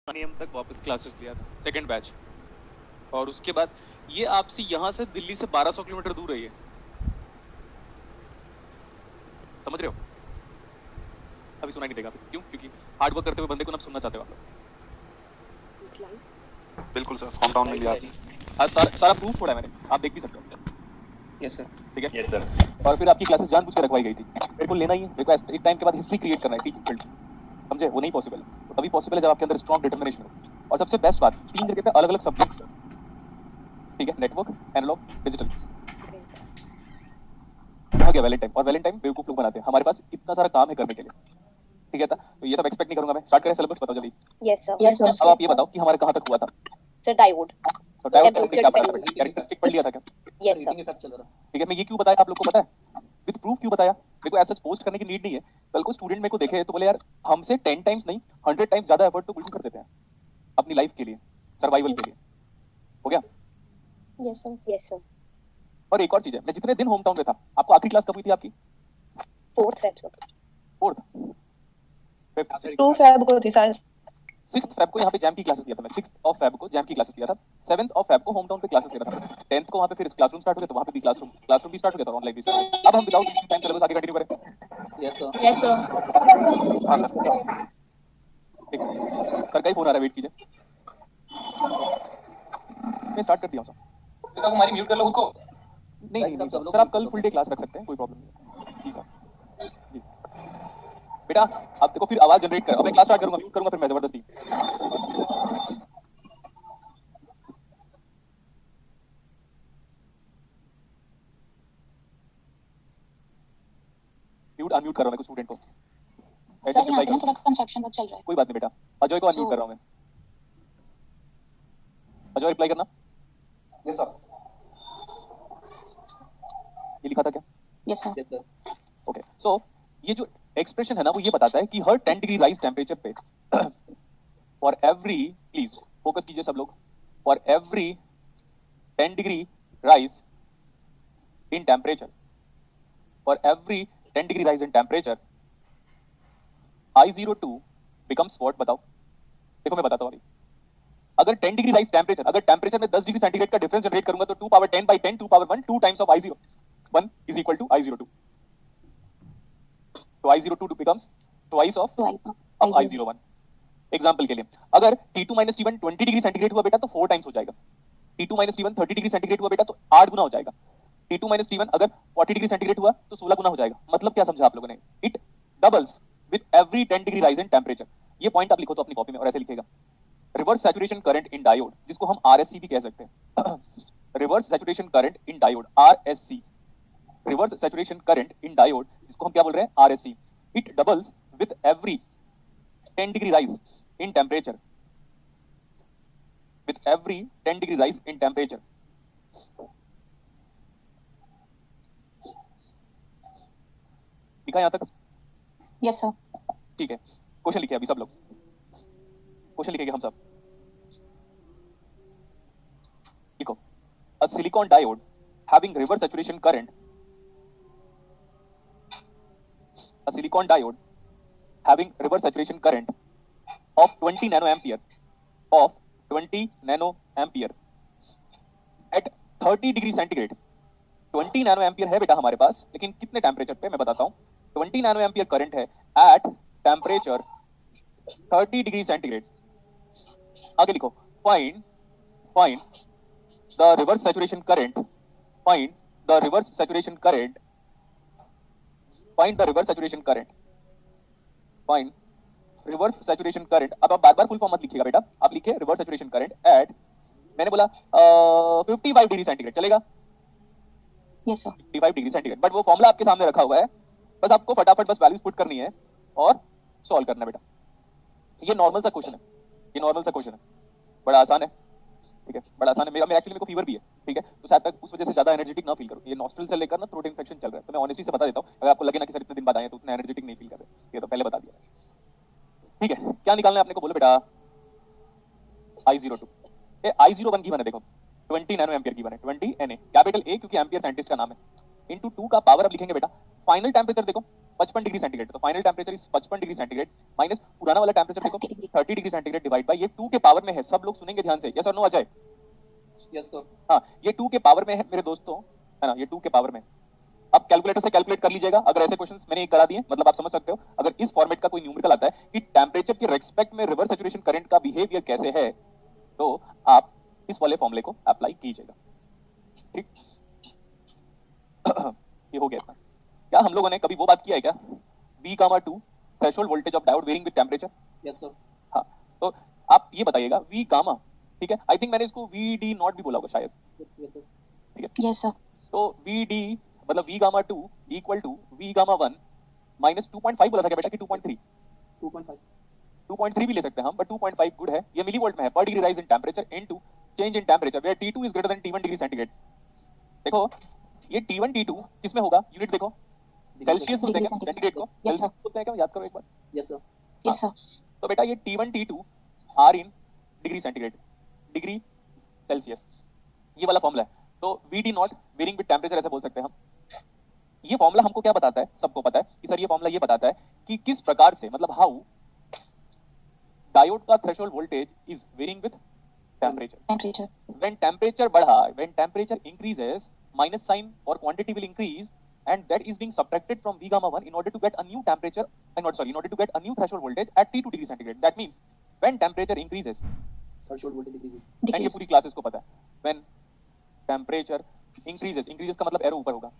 M तक वापस classes लिया था, सेकंड बैच। और उसके बाद ये आपसे यहाँ से दिल्ली से 1200 किलोमीटर दूर है ये, समझ रहे हो? अभी सुना नहीं देगा, क्यों? क्योंकि हार्ड वर्क करते हुए बंदे को ना सुनना चाहते हो आप लोग। बिल्कुल सर, होम टाउन में लिया आपने। आज सारा प्रूफ छोड़ा है मैंने, आप देख भी सकते हो। Yes sir. ठीक है, यस सर। और फिर आपकी क्लासेस जानबूझ के रखवाई गई थी। मेरे को लेना ही है, मेरे को एक टाइम के बाद हिस्ट्री क्रिएट करना है टीचिंग फील्ड, समझे? वो नहीं पॉसिबल है। तो तभी पॉसिबल है जब आपके अंदर स्ट्रॉन्ग डिटर्मिनेशन हो। और सबसे बेस्ट बात, 3 जगह पे अलग अलग सब्जेक्ट्स, ठीक है, नेटवर्क, एनालॉग, डिजिटल। हो गया वैलेंटाइन, और वैलेंटाइन बेवकूफ लोग बनाते हैं। हमारे पास इतना सारा काम है करने के लिए, ठीक है? तो ये सब एक्सपेक्ट नहीं करूंगा मैं। स्टार्ट करें, सिलेबस बताओ जल्दी। Yes sir. अब आप ये बताओ कि हमारे कहाँ तक हुआ था। Sir diode. तो डायोड का हमने क्या पढ़ा था? कैरेक्टरिस्टिक पढ़ लिया था क्या? Yes sir. ठीक है, मैं ये क्यों बताया आप लोग को पता है? विद प्रूफ क्यों बताया? मेरे को ऐसा पोस्ट करने की नीड नहीं है। कल को स्टूडेंट मेरे को देखे तो बोले यार हमसे 10 टाइम्स नहीं 100 टाइम्स ज्यादा एफर्ट तो बिल्कुल कर देते हैं अपनी लाइफ के लिए, सर्वाइवल के लिए। हो गया? Yes sir. Yes sir. और एक और चीज है, मैं जितने दिन होम टाउन में था, आपको आखिरी क्लास कब हुई थी आपकी? 4th Feb sir. 4th, 5th, 2 Feb को थी शायद। 6th फेब को यहाँ पे जैम की क्लासेस लिया था मैं। 6th ऑफ फेब को जैम की क्लासेस लिया था। 7th ऑफ फेब को होम टाउन पे क्लासेस लिया था। 10th को वहाँ पे फिर क्लासरूम स्टार्ट हो गया, तो वहाँ पे भी क्लासरूम भी स्टार्ट हो गया था, ऑनलाइन भी स्टार्ट हो गया। अब हम विदाउट वेस्टिंग टाइम सिलेबस आगे कंटिन्यू करें। Yes sir. Yes sir. हाँ सर, ठीक है, सर का ही फोन आ रहा है, वेट कीजिए। मैं स्टार्ट कर दिया हूँ सर। बेटा हमारी म्यूट कर लो खुद को। नहीं सर, आप कल फुल डे क्लास रख सकते हैं, कोई प्रॉब्लम नहीं है। जी सर, जी बेटा, आप देखो फिर आवाज जनरेट कर। अब मैं क्लास स्टार्ट करूंगा, म्यूट करूंगा फिर मैं जबरदस्ती। म्यूट अनम्यूट कर रहा हूं मैं कुछ स्टूडेंट को। सर यहाँ पे ना थोड़ा कंस्ट्रक्शन वर्क चल रहा है। कोई बात नहीं बेटा, अजय को अनम्यूट कर रहा हूं मैं। अजय रिप्लाई करना। Yes sir. ये लिखा था क्या? Yes sir. Yes sir. Okay, so ये जो एक्सप्रेशन है ना, वो ये बताता है कि हर 10 डिग्री राइज टेम्परेचर पे फॉर एवरी, प्लीज फोकस कीजिए सब लोग, for every 10 degree rise in temperature, for every 10 degree rise in temperature, I02 becomes what? बताओ। देखो मैं बताता हूँ अभी। अगर 10 डिग्री राइज टेम्परेचर, अगर टेम्परेचर में 10 डिग्री सेंटीग्रेड का डिफरेंस जनरेट करूंगा तो 2 power 10 by 10 2 power 1 2 times of I01 is equal to I02. तो I02 becomes twice of I01. Example के लिए, अगर T2 minus T1 20 degree centigrade हुआ बेटा तो 4 टाइम्स हो जाएगा। T2 minus T1 30 degree centigrade हुआ बेटा तो 8 गुना हो जाएगा। T2 minus T1 अगर 40 डिग्री सेंटीग्रेड हुआ तो 16 गुना हो जाएगा। मतलब क्या समझा आप लोगों ने? It doubles with every 10 degree rise in temperature. ये पॉइंट आप लिखो तो अपनी कॉपी में, और ऐसे लिखेगा reverse saturation current in diode, जिसको हम आरएससी भी कह सकते हैं। Reverse saturation current in diode, RSC. Reverse saturation current in diode, जिसको हम क्या बोल रहे हैं? RSC. It doubles with every 10 degree rise in temperature, with every 10 degree rise in temperature. लिखा यहाँ तक? Yes sir. ठीक है, क्वेश्चन लिखे अभी सब लोग, क्वेश्चन लिखेंगे हम सब। लिखो, a silicon diode having reverse saturation current, a silicon diode having reverse saturation current of 20 nanoampere, of 20 nanoampere at 30 degree centigrade. 20 nano ampere है बेटा हमारे पास, लेकिन कितने टेम्परेचर पे मैं बताता हूं। 20 नैनो एम्पियर करंट है एट टेम्परेचर 30 डिग्री सेंटीग्रेड। आगे लिखो, find the reverse saturation current, find the reverse saturation current, find the reverse saturation current, find reverse saturation current. अब आप बार-बार फुल फॉर्म मत लिखिएगा बेटा, आप लिखिए रिवर्स सैचुरेशन करंट एट, मैंने बोला 55 डिग्री सेंटीग्रेड, चलेगा? Yes sir. 55 degree centigrade, but वो फॉर्मूला आपके सामने रखा हुआ है, बस आपको फटाफट बस वैल्यूज पुट करनी है और सॉल्व करना है बेटा। ये नॉर्मल सा क्वेश्चन है, ये नॉर्मल सा क्वेश्चन है, बड़ा आसान है, ठीक है, बड़ा आसान है। मेरा एक्चुअली मेरे को फीवर भी है, ठीक है, तो शायद तक उस वजह से ज्यादा एनर्जेटिक ना फील करूं। ये नॉस्ट्रल से लेकर ना थ्रोट इन्फेक्शन चल रहा है, तो मैं ऑनेस्टली से बता देता हूं, अगर आपको लगे ना कि सर इतने दिन बाद आए तो उतना एनर्जेटिक नहीं फील कर रहे, ये तो पहले बता दिया, ठीक है। क्या निकालना है आपने को? बोलो बेटा I02। ये I01 की बने, देखो 20 नैनो एम्पियर की बने, 20 Na, कैपिटल A क्योंकि एम्पियर साइंटिस्ट का नाम है, इनटू 2 का पावर अब लिखेंगे बेटा। फाइनल टेम्परेचर देखो, 55 डिग्री सेंटीग्रेड, तो final temperature is 55 degree centigrade minus पुराना वाला टेम्परेचर देखो 30 degree 30 degree centigrade divide by ये 2 के पावर में है, सब लोग सुनेंगे ध्यान से, यस और नो अजय? Yes sir. हाँ, ये 2 के पावर में है मेरे दोस्तों, है ना, ये 2 के पावर में। अब कैलकुलेटर से कैलकुलेट कर लीजिएगा, अगर ऐसे क्वेश्चंस मैंने करा दिए, मतलब आप समझ सकते हो, अगर इस फॉर्मेट का कोई न्यूमेरिकल आता है कि टेम्परेचर के रेस्पेक्ट में रिवर्स सैचुरेशन करंट का बिहेवियर कैसे है, तो आप इस वाले फॉर्मूले को अप्लाई कीजिएगा। ठीक ये हो गया इतना। क्या हम लोगों ने कभी वो बात किया है क्या, V gamma 2 threshold voltage of diode varying with temperature? Yes sir. हाँ, तो आप ये बताइएगा V गामा, ठीक है, आई थिंक मैंने इसको VD नॉट भी बोला होगा शायद, यस सर। ठीक है, यस सर तो VD मतलब V gamma 2 equal to V gamma 1 minus 2.5 बोला था क्या बेटा कि 2.3? 2.5 2.3 भी ले सकते हैं हम, बट 2.5 गुड है, ये मिलीवोल्ट में है, पर degree rise in temperature into change in temperature where T2 is greater than T1 degree centigrade. देखो ये T1 T2 किसमें होगा, यूनिट देखो, सेल्सियस बोलते हैं क्या सेंटीग्रेड को, Yes, sir. सेल्सियस बोलते हैं क्या, याद करो एक बार। Yes sir. यस सर तो बेटा ये T1 T2 are in degree centigrade, degree Celsius, ये वाला फॉर्मूला है। तो VD not varying with temperature ऐसे बोल सकते हैं हम। ये फॉर्मूला हमको क्या बताता है, सबको पता है कि सर ये फॉर्मूला ये बताता है कि किस प्रकार से, मतलब हाउ डायोड का threshold voltage is varying with temperature. Temperature When temperature बढ़ा, when temperature increases, minus sign or quantity will increase, and that is being subtracted from V gamma 1 in order to get a new temperature, in order to get a new threshold voltage at T2 degree centigrade. That means when temperature increases, threshold voltage decrease. and ये decrease पूरी classes को पता है, when temperature increases, increases का मतलब arrow ऊपर होगा,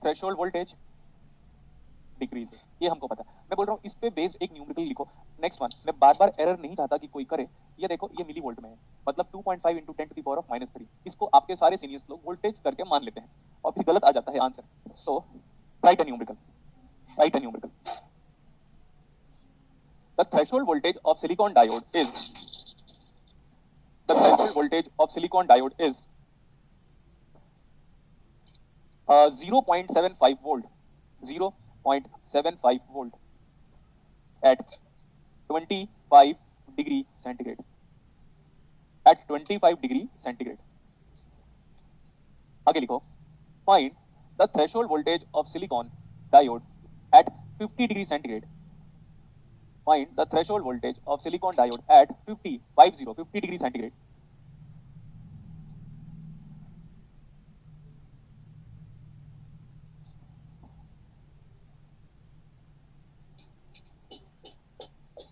threshold voltage decrease, ये हमको पता है। मैं बोल रहा हूँ इस पे बेस्ड एक न्यूमेरिकल लिखो। नेक्स्ट वन, मैं बार-बार एरर नहीं चाहता कि कोई करे, ये देखो ये मिलीवोल्ट में है, मतलब 2.5 into 10 to the power of -3, इसको आपके सारे सीनियर्स लोग वोल्टेज करके मान लेते हैं और फिर गलत आ जाता है आंसर। तो right a numerical, right a numerical. The threshold voltage of silicon diode is, the threshold voltage of silicon diode is 0.75 volt, 0.75 volt at 25 degree centigrade, at 25 degree centigrade। आगे लिखो, find the threshold voltage of silicon diode at 50 degree centigrade, find the threshold voltage of silicon diode at 50 degree centigrade।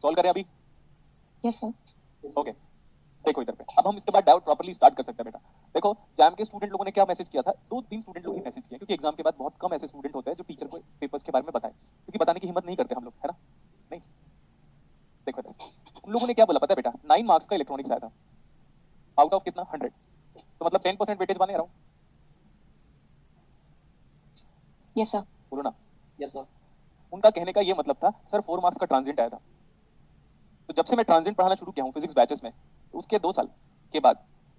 Solve करें अभी? Yes sir okay, देखो इधर पे, अब हम इसके बाद डायोड प्रॉपर्ली स्टार्ट कर सकते हैं बेटा। देखो जैम के स्टूडेंट लोगों ने क्या मैसेज किया था, 2-3 स्टूडेंट लोग ही मैसेज किया, क्योंकि एग्जाम के बाद बहुत कम ऐसे स्टूडेंट होते हैं जो टीचर को पेपर्स के बारे में बताएं, क्योंकि बताने की हिम्मत नहीं करते हम लोग, है ना? नहीं, देखो इधर उन लोगों ने क्या बोला पता है बेटा, 9 मार्क्स का इलेक्ट्रॉनिक्स आया था, आउट ऑफ कितना 100, तो मतलब 10% वेटेज माने रहा हूँ, यस सर बोलो ना। Yes sir. उनका कहने का ये मतलब था सर 4 मार्क्स का ट्रांजिएंट आया था, तो जब से मैं ट्रांजिएंट पढ़ाना शुरू किया हूँ फिजिक्स बैचेस में, तो उसके 2 साल के बाद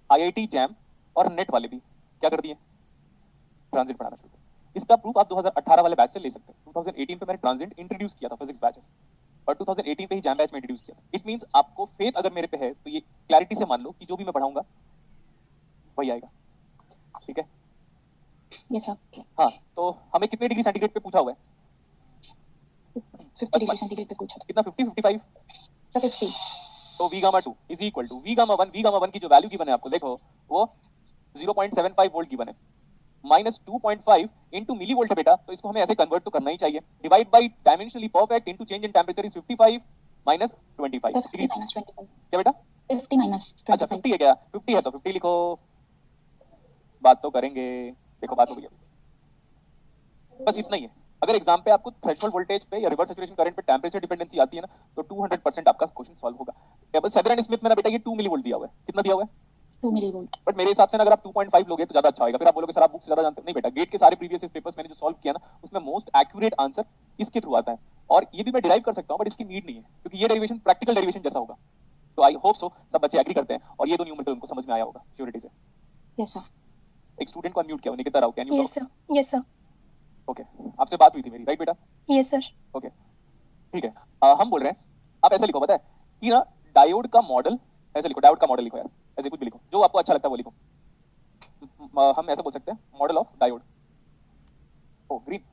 आईआईटी जैम और नेट वाले भी क्या कर दिए, ट्रांजिएंट पढ़ाना शुरू किया। इसका प्रूफ आप 2018 वाले बैच से ले सकते हैं। 2018 पे मैंने ट्रांजिएंट इंट्रोड्यूस किया था फिजिक्स बैचेस, और 2018 पे ही जैम बैच में इंट्रोड्यूस किया था। इट मींस आपको फेथ अगर मेरे पे है तो ये क्लैरिटी से मान लो कि जो भी मैं पढ़ाऊंगा वही आएगा, ठीक है? यस सर हाँ, तो हमें कितने डिग्री सेंटीग्रेड पे पूछा हुआ है? 50 डिग्री सेंटीग्रेड पे पूछा कितना, 50-55? सर 50 तो V gamma 2 is equal to V gamma 1, V gamma 1 की जो वैल्यू गिवन है आपको देखो वो 0.75 वोल्ट गिवन है, माइनस 2.5 इनटू मिलीवोल्ट है बेटा, तो इसको हमें ऐसे कन्वर्ट तो करना ही चाहिए, divide by dimensionally perfect into change in temperature is 55 minus 25 sir 50 degree. Minus 25 क्या बेटा? 50 माइनस अच्छा 25 50 है क्या? 50 है तो 50 लिखो, बात तो करेंगे, देखो बात हो गई, बस इतना ही है। अगर एग्जाम पे आपको थ्रेशोल्ड वोल्टेज पे या रिवर्स सैचुरेशन करंट पे टेंपरेचर डिपेंडेंसी आती है ना, तो 200% आपका क्वेश्चन सॉल्व होगा। टेबल सेदर एंड स्मिथ में ना बेटा ये 2 मिलीवोल्ट दिया हुआ है, कितना दिया हुआ है? 2 मिलीवोल्ट बट मेरे हिसाब से ना अगर आप 2.5 लोगे तो ज्यादा अच्छा होगा, फिर आप बोलोगे सर आप बुक से ज्यादा जानते हो। नहीं बेटा, गेट के सारे प्रीवियस पेपर्स मैंने जो सॉल्व किया ना उसमें मोस्ट एक्यूरेट आंसर इसके थ्रू आता है, और ये भी मैं डिराइव कर सकता हूं, बट इसकी नीड नहीं है क्योंकि ये डेरिवेशन प्रैक्टिकल डेरिवेशन जैसा होगा। तो आई होप सो सब बच्चे एग्री करते हैं और ये दो न्यूमेरिकल उनको समझ में आया होगा श्योरिटी से। यस सर एक स्टूडेंट को अनम्यूट किया, Nikita Rao, can you? Yes, sir. Yes, sir. Okay, आपसे बात हुई थी मेरी, राइट बेटा? Yes, sir. ओके ठीक है। हम बोल रहे हैं, आप ऐसे लिखो, पता है कि ना डायोड का मॉडल, ऐसे लिखो डायोड का मॉडल लिखो यार, ऐसे कुछ भी लिखो जो आपको अच्छा लगता है वो लिखो। हम ऐसे बोल सकते हैं model of diode, oh green,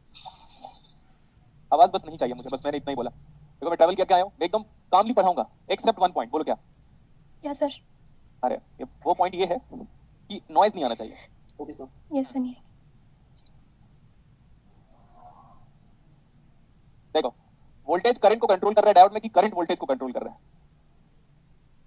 आवाज बस नहीं चाहिए मुझे, बस मैंने इतना ही बोला। देखो मैं ट्रैवल किया आया हूँ, मैं एकदम कामली पढ़ाऊंगा एक्सेप्ट वन पॉइंट। बोलो क्या? Yes, sir. अरे वो पॉइंट ये है कि नॉइज नहीं आना चाहिए। Okay, sir. Yes, sir. देखो वोल्टेज करंट को कंट्रोल कर रहा है डायोड में कि करंट वोल्टेज को कंट्रोल कर रहा है?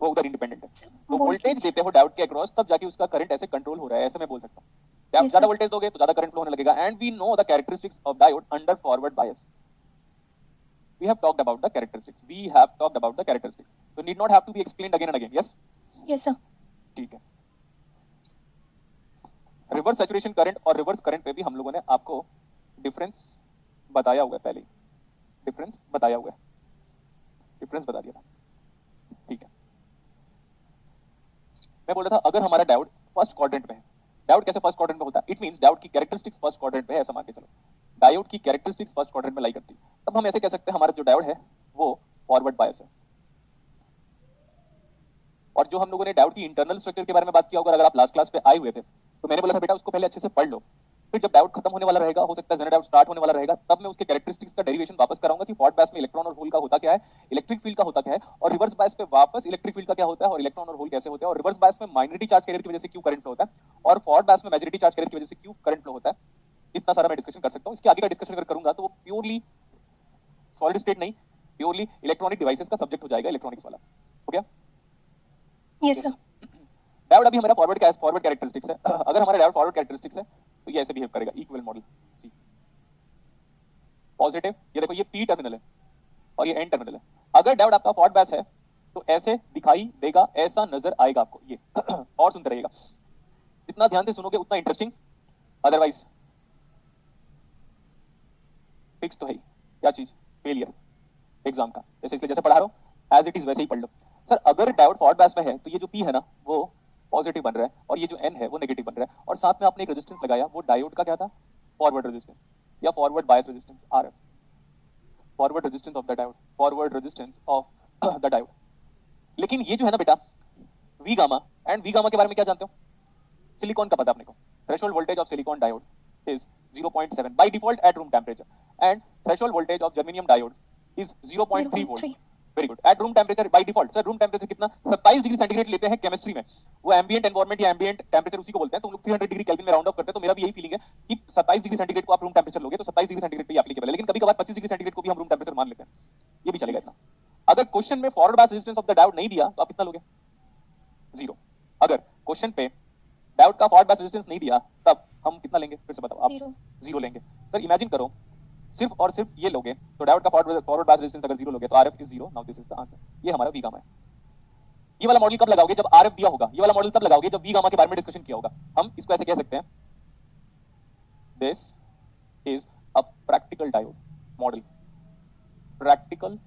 वो उधर इंडिपेंडेंट है। तो वोल्टेज देते हो डायोड के अक्रॉस, तब जाके उसका करंट ऐसे कंट्रोल हो रहा है, ऐसे मैं बोल सकता हूँ। आप Yes, ज्यादा sir. वोल्टेज दोगे तो ज्यादा करंट फ्लो होने लगेगा। And we know the characteristics of diode under forward bias. We have talked about the characteristics. We have talked about the characteristics. So need not have to be explained again and again. Yes? Yes, sir. ठीक है। Reverse saturation current और reverse current पे भी हम लोगों ने आपको difference बताया हुआ है पहले। डिफरेंस बताया हुआ है, डिफरेंस बता दिया था। ठीक है। मैं बोल रहा था अगर हमारा डायोड फर्स्ट क्वाड्रेंट में है, डायोड कैसे फर्स्ट क्वाड्रेंट में होता है? इट मींस डायोड की कैरेक्टरिस्टिक्स फर्स्ट क्वाड्रेंट में है, ऐसा मान के चलो। डायोड की कैरेक्टरिस्टिक्स फर्स्ट क्वाड्रेंट में लाई करती है, तब हम ऐसे कह सकते हैं हमारा जो डायोड है वो फॉरवर्ड बायस है। और जो हम लोगों ने डायोड की इंटरनल स्ट्रक्चर के बारे में बात किया होगा, अगर आप लास्ट क्लास पे आए हुए थे तो मैंने बोला था बेटा उसको पहले अच्छे से पढ़ लो, फिर जब डायोड खत्म होने वाला रहेगा, हो सकता है जेनर डायोड स्टार्ट होने वाला रहेगा, तब मैं उसके कैरेक्टरिस्टिक्स का डेरिवेशन वापस कराऊंगा कि फॉरवर्ड बायस में इलेक्ट्रॉन और होल का होता क्या है, इलेक्ट्रिक फील्ड का होता क्या है, और रिवर्स बायस पे वापस इलेक्ट्रिक फील्ड का क्या होता है और इलेक्ट्रॉन और होल कैसे होते हैं, और रिवर्स बायस में माइनॉरिटी चार्ज कैरियर की वजह से क्यों करंट फ्लो होता है, और फॉरवर्ड बायस में मेजॉरिटी चार्ज कैरियर की वजह से क्यों करंट फ्लो होता है। इतना सारा मैं डिस्कशन कर सकता हूँ। इसके आगे का डिस्कशन अगर करूंगा तो वो प्योरली सॉलिड स्टेट नहीं, प्योरली इलेक्ट्रॉनिक डिवाइसेस का सब्जेक्ट हो जाएगा, इलेक्ट्रॉनिक्स वाला। हो गया? Yes, sir. डायोड अभी हमारा फॉरवर्ड कैरेक्टरिस्टिक्स है। अगर हमारा डायोड फॉरवर्ड कैरेक्टरिस्टिक्स है तो ये ऐसे बिहेव करेगा, इक्वल मॉडल सी पॉजिटिव। ये देखो ये पी टर्मिनल है और ये एन टर्मिनल है। अगर डायोड आपका फॉरवर्ड बायस है तो ऐसे दिखाई देगा, ऐसा नजर आएगा आपको ये। और सुनते रहिएगा, जितना ध्यान से सुनोगे उतना इंटरेस्टिंग, अदरवाइज फिक्स तो है ही। क्या चीज? फेलियर एग्जाम का। जैसे इसलिए जैसे पढ़ा रहा हूं एज इट इज वैसे ही पढ़ लो। सर अगर डायोड फॉरवर्ड बायस में है तो ये जो पी है ना वो पॉजिटिव बन रहा है और ये जो एन है वो नेगेटिव बन रहा है, और साथ में आपने एक रेजिस्टेंस लगाया, वो डायोड का क्या था? फॉरवर्ड रेजिस्टेंस या forward bias resistance, RF. Forward resistance of the diode, forward resistance of the diode. लेकिन ये जो है ना बेटा V gamma, and V gamma के बारे में क्या जानते हो? सिलिकॉन का पता अपने को। Threshold voltage of silicon diode is 0.7 by default at room temperature, and threshold voltage of germanium diode is 0.3 volt. Very good. At room temperature by default, sir room temperature कितना? 27 डिग्री सेंटीग्रेड लेते हैं chemistry में। वो ambient environment या ambient temperature उसी को बोलते हैं। तो हम लोग 300 डिग्री केल्विन में राउंड ऑफ करते हैं। तो मेरा भी यही फीलिंग है कि 27 डिग्री सेंटीग्रेड को आप रूम टेम्परेचर लोगे तो 27 डिग्री सेंटीग्रेड पे एप्लीकेबल है, लेकिन कभी-कभार 25 डिग्री सेंटीग्रेड को भी हम रूम टेम्परेचर मान लेते हैं, ये भी चलेगा इतना। अगर क्वेश्चन में forward bias resistance of the diode नहीं दिया तो आप कितना लोगे? 0। अगर क्वेश्चन पे डायोड का फॉरवर्ड बायस रेजिस्टेंस नहीं दिया तब हम कितना लेंगे? फिर से बताओ आप। 0 लेंगे। सर इमेजिन करो सिर्फ और सिर्फ ये लोगे तो डायोड का फॉरवर्ड बायस रेजिस्टेंस अगर 0 लोगे तो RF is 0। Now this is the answer. ये हमारा वी गामा है। ये वाला मॉडल कब लगाओगे? जब आरएफ दिया होगा। ये वाला मॉडल तब लगाओगे जब वी गामा के बारे में डिस्कशन किया होगा। हम इसको ऐसे कह सकते हैं, this is a practical diode model. Practical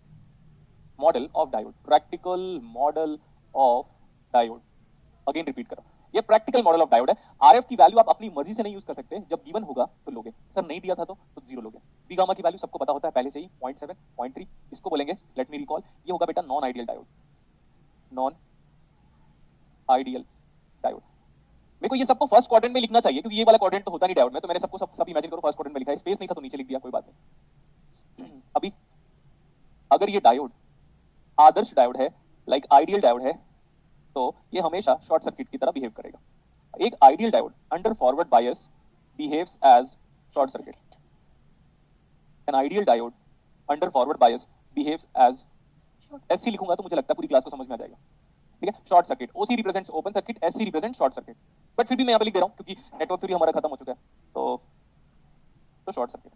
model of diode, practical model of diode. Again repeat करो, ये प्रैक्टिकल मॉडल ऑफ डायोड है। आरएफ की वैल्यू आप अपनी मर्जी से नहीं यूज कर सकते, जब गिवन होगा तो लोगे। सर नहीं दिया था तो 0 लोगे। वी गामा की वैल्यू सबको पता होता है पहले से ही, 0.7, 0.3। इसको बोलेंगे, लेट मी रिकॉल, ये होगा बेटा non ideal diode. Non ideal diode. मेरे को ये सबको फर्स्ट क्वाड्रेंट में लिखना चाहिए क्योंकि ये वाला क्वाड्रेंट तो होता नहीं डायोड में, तो मैंने सबको सब इमेजिन करो फर्स्ट क्वाड्रेंट में लिखा है। स्पेस नहीं था तो नीचे लिख दिया, कोई बात नहीं। अभी अगर ये डायोड आदर्श डायोड है, लाइक आइडियल डायोड है, तो ये हमेशा शॉर्ट सर्किट की तरह बिहेव करेगा। एक ideal diode under forward bias behaves as short circuit. An ideal diode under forward bias behaves as, SC लिखूंगा तो मुझे लगता है पूरी क्लास को समझ में आ जाएगा। ठीक है, short circuit. OC represents open circuit, SC represents short circuit. But फिर भी मैं यहाँ पे लिख दे रहा हूँ क्योंकि नेटवर्क थ्योरी हमारा खत्म हो चुका है, तो शॉर्ट सर्किट।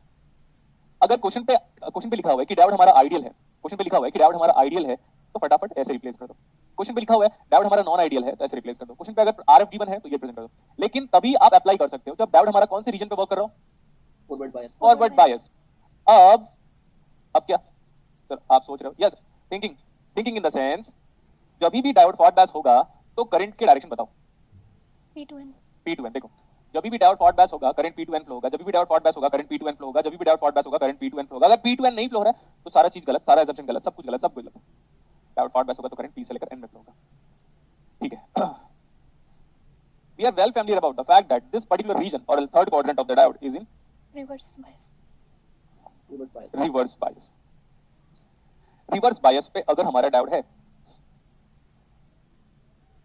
अगर क्वेश्चन पे लिखा हुआ है कि डायोड हमारा आइडियल है, क्वेश्चन पे लिखा हुआ है कि डायोड हमारा आइडियल है, तो फटाफट ऐसे रिप्लेस कर दो। क्वेश्चन पे लिखा हुआ है डायोड हमारा नॉन आइडियल है, तो ऐसे रिप्लेस कर दो। क्वेश्चन पे अगर आरएफ गिवन है तो ये प्रेजेंट कर दो। लेकिन तभी आप अप्लाई कर सकते हो जब डायोड हमारा कौन से रीजन पे वर्क कर रहा हो? Forward bias. Forward bias. अब क्या सर आप सोच रहे हो? Yes, thinking in the sense, जब भी डायोड फॉरवर्ड बायस होगा तो करंट के डायरेक्शन बताओ। P2N। देखो जब भी डायोड फॉरवर्ड बायस होगा करंट P2N फ्लो होगा, जब भी डायोड फॉरवर्ड बायस होगा करंट P2N फ्लो होगा, जब भी डायोड फॉरवर्ड बायस होगा करंट P2N फ्लो होगा। अगर P2N नहीं फ्लो हो रहा है तो सारा चीज गलत, सारा assumption गलत, सब कुछ गलत, सब कुछ गलत। डायोड फॉरवर्ड बायस होगा तो करंट P से लेकर N में फ्लो होगा। ठीक है। We are well familiar about the fact that this particular region or the third quadrant of the diode is in Reverse bias. Reverse bias. Reverse bias. Reverse bias पे अगर हमारा doubt है,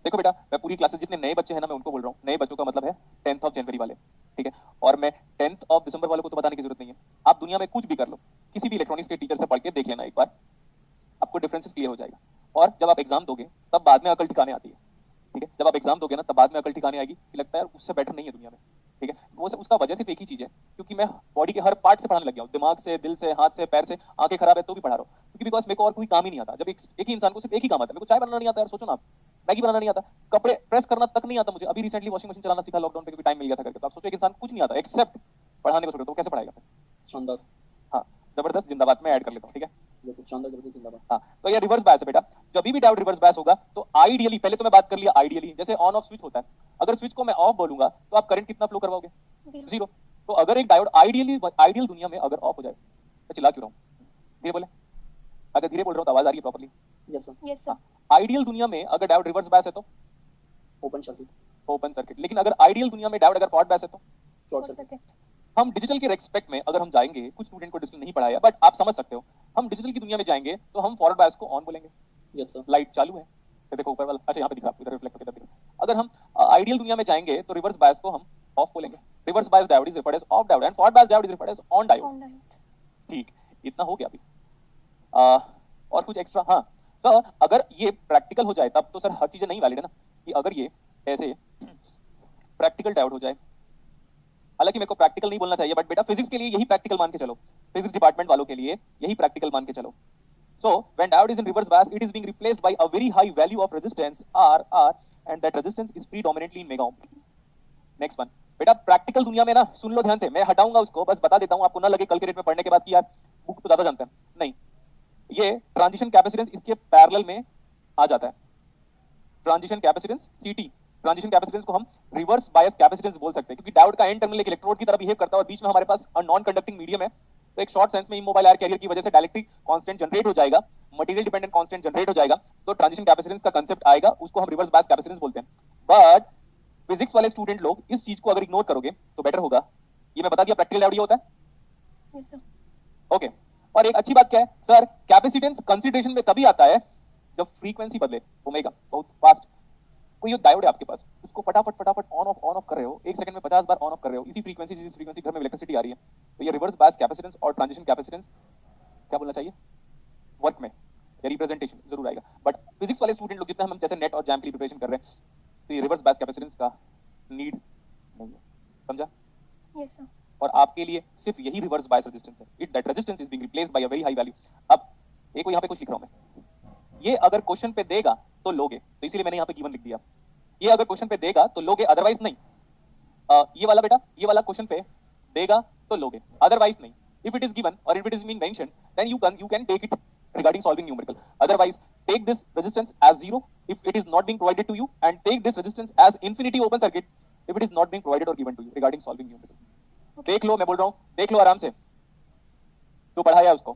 देखो बेटा, मैं पूरी क्लासेस जितने नए बच्चे हैं ना, मैं उनको बोल रहा हूँ, नए बच्चों का मतलब है 10th ऑफ जनवरी वाले, ठीक है, और मैं 10th ऑफ दिसंबर वालों को तो बताने की जरूरत नहीं है। आप दुनिया में कुछ भी कर लो, किसी भी इलेक्ट्रॉनिक्स के टीचर से पढ़ के देख लेना एक बार, आपको डिफरेंसेस क्लियर हो जाएगा। और जब आप एग्जाम दोगे तब बाद में अकल ठिकाने आती है, ठीक है, जब आप एग्जाम दोगे ना तब बाद में अकल ठिकाने आएगी कि लगता है यार उससे बेटर नहीं है दुनिया में, ठीक है। वो उसका वजह सिर्फ एक ही चीज है, क्योंकि मैं बॉडी के हर पार्ट से पढ़ाने लग गया हूँ, दिमाग से, दिल से, हाथ से, पैर से, आंखें खराब है तो भी पढ़ा रहा हूँ, क्योंकि बिकॉज मेरे को और कोई काम ही नहीं आता। जब एक ही इंसान को सिर्फ एक ही काम आता है, मेरे को चाय बनाना नहीं आता यार, सोचो ना, मैगी बनाना नहीं आता, कपड़े प्रेस करना तक नहीं आता मुझे, अभी रिसेंटली वॉशिंग मशीन चलाना सीखा लॉकडाउन पे, क्योंकि टाइम मिल गया था करके। तो आप सोचो एक इंसान को कुछ नहीं आता एक्सेप्ट पढ़ाने को छोड़ो, तो कैसे पढ़ाएगा? शानदार। हाँ, जबरदस्त, जिंदाबाद में ऐड कर लेता हूँ, ठीक है। बिल्कुल शानदार, जबरदस्त, जिंदाबाद। हाँ, तो ये रिवर्स बायस है बेटा। जब भी डाउट रिवर्स बायस होगा तो आइडियली, पहले तो मैं बात कर लिया आइडियली, जैसे ऑन ऑफ स्विच होता है, अगर स्विच को मैं ऑफ बोलूंगा तो आप करंट कितना फ्लो करवाओगे? जीरो। तो अगर एक डायोड आइडियल दुनिया में अगर ऑफ हो जाए, मैं चिल्ला क्यों रहा हूँ? धीरे बोले, अगर धीरे बोल रहा हूँ तो आवाज आ रही है properly? Yes sir. Yes sir. Ideal दुनिया में अगर डायोड रिवर्स बायस है तो ओपन सर्किट। Open circuit. लेकिन अगर आइडियल दुनिया में डायोड अगर फॉल्ट बायस है तो शॉर्ट सर्किट। हम डिजिटल के रेस्पेक्ट में अगर हम जाएंगे, कुछ स्टूडेंट को डिजिटल नहीं पढ़ाया बट आप समझ सकते हो, हम डिजिटल की दुनिया में जाएंगे तो हम फॉरवर्ड बायस को ऑन बोलेंगे। Yes sir. लाइट चालू है, तो देखो ऊपर वाला, अच्छा यहाँ पे दिख रहा है, इधर रिफ्लेक्ट होकर दिख रहा है। अगर हम आइडियल दुनिया में जाएंगे तो रिवर्स बायस को हम ऑफ बोलेंगे। Reverse bias diode is referred as off diode and forward bias diode is referred as on diode. ठीक, इतना हो गया अभी। और कुछ एक्स्ट्रा? हाँ सर, अगर ये प्रैक्टिकल हो जाए तब तो सर हर चीजें नहीं वैलिड है ना, कि अगर ये ऐसे प्रैक्टिकल डायोड हो जाए, हालांकि मेरे को प्रैक्टिकल नहीं बोलना चाहिए बट बेटा फिजिक्स के लिए यही प्रैक्टिकल मान के चलो, फिजिक्स डिपार्टमेंट वालों के लिए यही प्रैक्टिकल मान के चलो। So when diode is in reverse bias, it is being replaced by a very high value of resistance R, and that resistance is predominantly in mega ohm. Next one, बेटा practical दुनिया में ना, सुन लो ध्यान से, मैं हटाऊंगा उसको, बस बता देता हूं, आपको ना लगे कल के डेट में पढ़ने के बाद कि यार बुक तो ज्यादा जानते हैं, नहीं। ये ट्रांजिशन कैपेसिटेंस इसके पैरेलल में आ जाता है, transition capacitance CT। Transition capacitance को हम रिवर्स बायस कैपेसिटेंस बोल सकते हैं, क्योंकि डायोड का एन टर्मिनल एक इलेक्ट्रोड की तरह बिहेव करता है और बीच में हमारे पास नॉन कंडक्टिंग मीडियम है। तो एक शॉर्ट सेंस में इमोबाइल एयर कैरियर की वजह से डाइलेक्ट्रिक कांस्टेंट जनरेट हो जाएगा, मटेरियल डिपेंडेंट कांस्टेंट जनरेट हो जाएगा, तो ट्रांजिशन कैपेसिटेंस का कांसेप्ट आएगा, उसको हम रिवर्स बायस कैपेसिटेंस बोलते हैं। बट फिजिक्स वाले स्टूडेंट लोग इस चीज को अगर इग्नोर करोगे तो बेटर होगा। ये मैं बता दिया प्रैक्टिकल डायोड ये होता है। Yes sir. ओके, और एक अच्छी बात क्या है सर, कैपेसिटेंस कंसीडरेशन में तभी आता है जब फ्रीक्वेंसी बदले, ओमेगा बहुत फास्ट। कोई डायोड है आपके पास, उसको फटाफट फटाफट ऑन ऑफ कर रहे हो, एक सेकंड में 50 बार ऑन ऑफ कर रहे हो, इसी फ्रीक्वेंसी घर में इलेक्ट्रिसिटी आ रही है। तो ये रिवर्स बायस कैपेसिटेंस और ट्रांजिशन कैपेसिटेंस, क्या बोलना चाहिए, वर्क में या रिप्रेजेंटेशन जरूर आएगा। बट फिजिक्स वाले स्टूडेंट लोग जितना हम जैसे नेट और जैम की प्रिपरेशन कर रहे हैं, तो ये रिवर्स बायस कैपेसिटेंस का नीड नहीं है, समझा? Yes sir. और आपके लिए सिर्फ यही रिवर्स बायस रेजिस्टेंस है, it that resistance is being replaced by a very high value. अब एक यहाँ पे कुछ लिख रहा हूं मैं, ये अगर क्वेश्चन पे देगा तो लोगे, तो इसीलिए मैंने यहाँ पे गिवन लिख दिया, ये अगर क्वेश्चन पे देगा तो लोगे, अदरवाइज नहीं। ये वाला बेटा, ये वाला क्वेश्चन पे देगा तो लोगे, अदरवाइज नहीं। इफ इट इज गिवन और if it is being mentioned then you can take it regarding solving numerical, otherwise take this resistance as zero if it is not being provided to you, and take this resistance as infinity open circuit if it is not being provided or given to you regarding solving numerical। देख लो, मैं बोल रहा हूँ, देख लो आराम से, जो पढ़ाया उसको,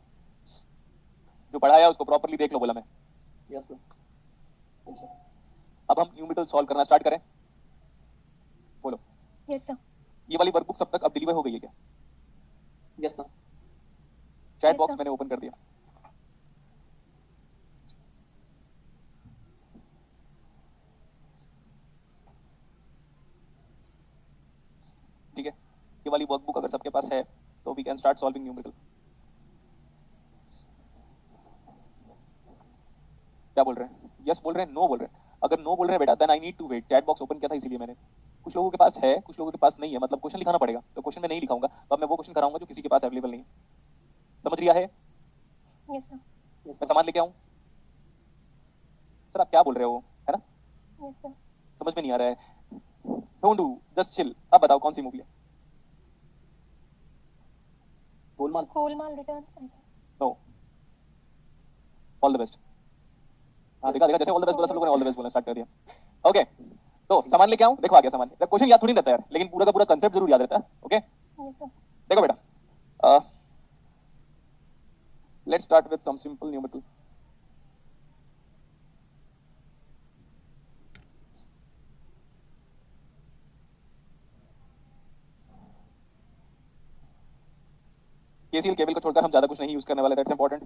जो पढ़ाया उसको प्रॉपर्ली देख लो, बोला मैं। Yes sir. Yes sir. अब हम न्यूमेरिकल सॉल्व करना स्टार्ट करें, बोलो। Yes sir. ये वाली वर्कबुक सब तक अब डिलीवर हो गई है क्या? Yes sir. Chat Yes, box sir. मैंने ओपन कर दिया, ठीक है। ये वाली वर्कबुक अगर सबके पास है तो we can start solving numerical. क्या बोल रहे हैं, यस बोल रहे हैं, नो बोल रहे हैं? अगर नो बोल रहे हैं बेटा then I need to wait, chat box open किया था इसीलिए मैंने। कुछ लोगों के पास है, कुछ लोगों के पास नहीं है, मतलब क्वेश्चन लिखाना पड़ेगा, तो क्वेश्चन में नहीं लिखाऊंगा, तो अब मैं वो क्वेश्चन कराऊंगा जो किसी के पास अवेलेबल नहीं है। समझ लिया है? Yes sir. मैं सामान लेके आऊं? सर आप क्या बोल रहे हो, है ना? Yes sir. समझ में नहीं आ रहा है, डोंट डू, जस्ट चिल। अब बताओ कौन सी मूवी है? Golmaal. Golmaal returns. No, all the best. हाँ देखा देखा, जैसे ऑल द बेस्ट बोला सब लोगों ने ऑल द बेस्ट बोलना स्टार्ट कर दिया। ओके, तो सामान लेके आऊं? देखो आ गया सामान। क्वेश्चन याद थोड़ी रहता है यार, लेकिन पूरा का पूरा कंसेप्ट जरूर याद रहता है। Okay yes sir. देखो बेटा, let's start with some simple numerical. KCL cable को छोड़कर हम ज्यादा कुछ नहीं यूज करने वाले, दैट्स इंपॉर्टेंट।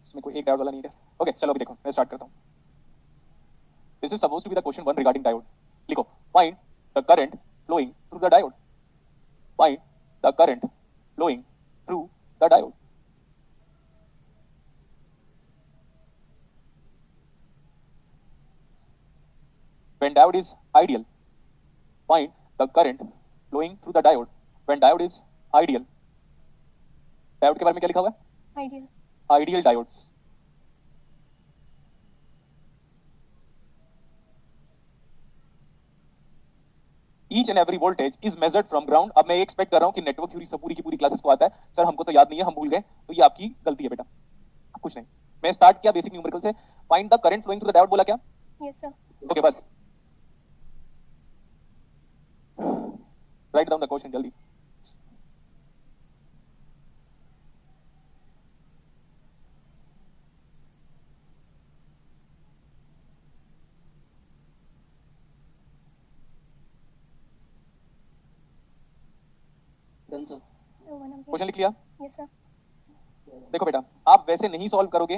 इसमें कोई एक डायोड वाला नहीं है। ओके चलो अभी देखो मैं स्टार्ट करता हूं। This is supposed to be the question 1 regarding diode. लिखो find the current flowing through the diode. Find the current flowing through the diode. When diode is ideal, find the current flowing through the diode. When diode is ideal, diode के बारे में क्या लिखा हुआ है? Ideal. Ideal diode. Each and every voltage is measured from ground। अब मैं expect कर रहा हूं कि नेटवर्क थ्योरी सब पूरी की पूरी क्लासेस को आता है। सर हमको तो याद नहीं है, हम भूल गए, तो ये आपकी गलती है बेटा, कुछ नहीं। मैं स्टार्ट किया बेसिक न्यूमेरिकल से, find the current flowing through the diode, बोला क्या? Yes, sir. ओके बस राइट डाउन द क्वेश्चन जल्दी। Done sir. So 1 ampere. Question लिख लिया? Yes, sir. देखो बेटा, आप वैसे नहीं सॉल्व करोगे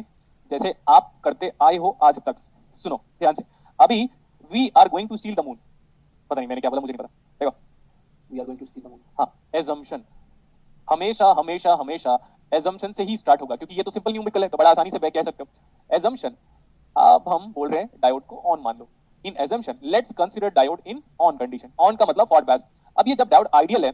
जैसे आप करते आए हो आज तक। सुनो ध्यान से, अभी we are going to steal the moon, पता नहीं मैंने क्या बोला, मुझे नहीं पता। देखो we are going to steal the moon. हाँ, एजम्पशन हमेशा हमेशा हमेशा एजम्पशन से ही स्टार्ट होगा, क्योंकि ये तो सिंपल न्यूमेरिकल है तो बड़ा आसानी से कह सकते हो। एजम्पशन, अब हम बोल रहे हैं डायोड को ऑन मान लो। In assumption let's consider diode in on condition. On का मतलब फॉरवर्ड बायस। अब ये जब डायोड आइडियल है,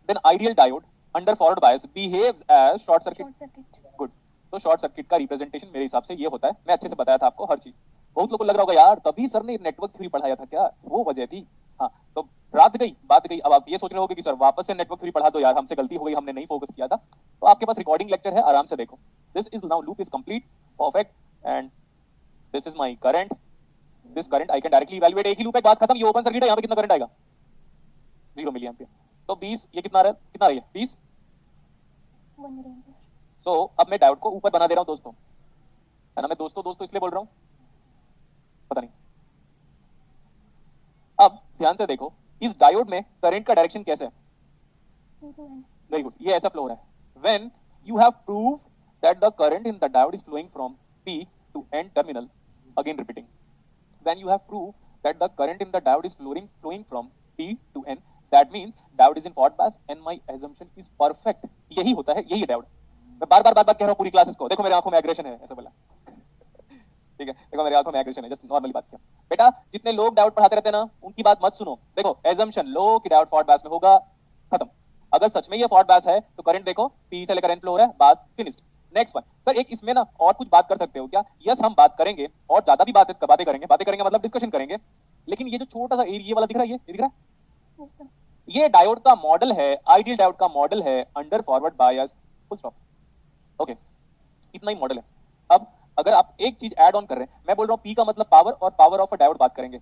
then ideal diode under forward bias behaves as short circuit. Short circuit. Good, तो शॉर्ट सर्किट का रिप्रेजेंटेशन मेरे हिसाब से ये होता है। मैं अच्छे से बताया था आपको हर चीज। बहुत लोगों को लग रहा होगा यार तभी सर ने नेटवर्क थ्योरी पढ़ाया था क्या, वो वजह थी। हाँ तो रात गई बात गई। अब आप ये सोच रहे होगे कि सर वापस से नेटवर्क थ्योरी पढ़ा दो यार, हमसे गलती हो गई, हमने नहीं फोकस किया था। तो आपके पास रिकॉर्डिंग लेक्चर है, आराम से देखो। This is now loop is complete, perfect, and this is my current. This current I can directly evaluate. एक ही लूप है, बात खत्म। ये ओपन सर्किट है, यहाँ पे कितना करंट आएगा? 0 मिली एम्पियर। तो 20, ये कितना रहा, कितना रही है 20। 1 milliampere. सो अब मैं डायोड को ऊपर बना दे रहा हूं दोस्तों, है ना। मैं दोस्तों दोस्तों इसलिए बोल रहा हूं, पता नहीं। अब ध्यान से देखो, इस डायोड में करंट का डायरेक्शन कैसे है? P to N. Very good, ये ऐसा फ्लो हो रहा है। When you have prove that the current in the diode is flowing from P to N terminal, again repeating, when you have proved that the current in the diode is flowing from P to N, that means diode is in forward bias and my assumption is perfect। यही होता है, यही है diode. मैं बार बार कह रहा हूं पूरी क्लासेस को। देखो मेरे आंखों में एग्रेशन है, ऐसा बोला ठीक है, देखो मेरे आंखों में एग्रेशन है, जस्ट नॉर्मली बात किया। बेटा जितने लोग डायोड पढ़ाते रहते हैं ना, उनकी बात मत सुनो। देखो एजम्पशन लो कि डायोड फॉरवर्ड बायस में होगा, खत्म। अगर सच में ये फॉरवर्ड बायस है तो करंट देखो P से लेकर N फ्लो हो रहा है, बात फिनिश्ड। नेक्स्ट वन, सर एक इसमें ना और कुछ बात कर सकते हो क्या? यस हम बात करेंगे, और ज्यादा भी बातें करेंगे मतलब डिस्कशन करेंगे। लेकिन ये जो छोटा सा एरिया वाला दिख रहा है, ये दिख रहा है, Yes, sir. ये डायोड का मॉडल है, आइडियल डायोड का मॉडल है अंडर फॉरवर्ड बायस, फुल स्टॉप। ओके, इतना ही मॉडल है। अब अगर आप एक चीज ऐड ऑन कर रहे हैं, मैं बोल रहा हूं P का मतलब पावर, और पावर ऑफ अ डायोड बात करेंगे,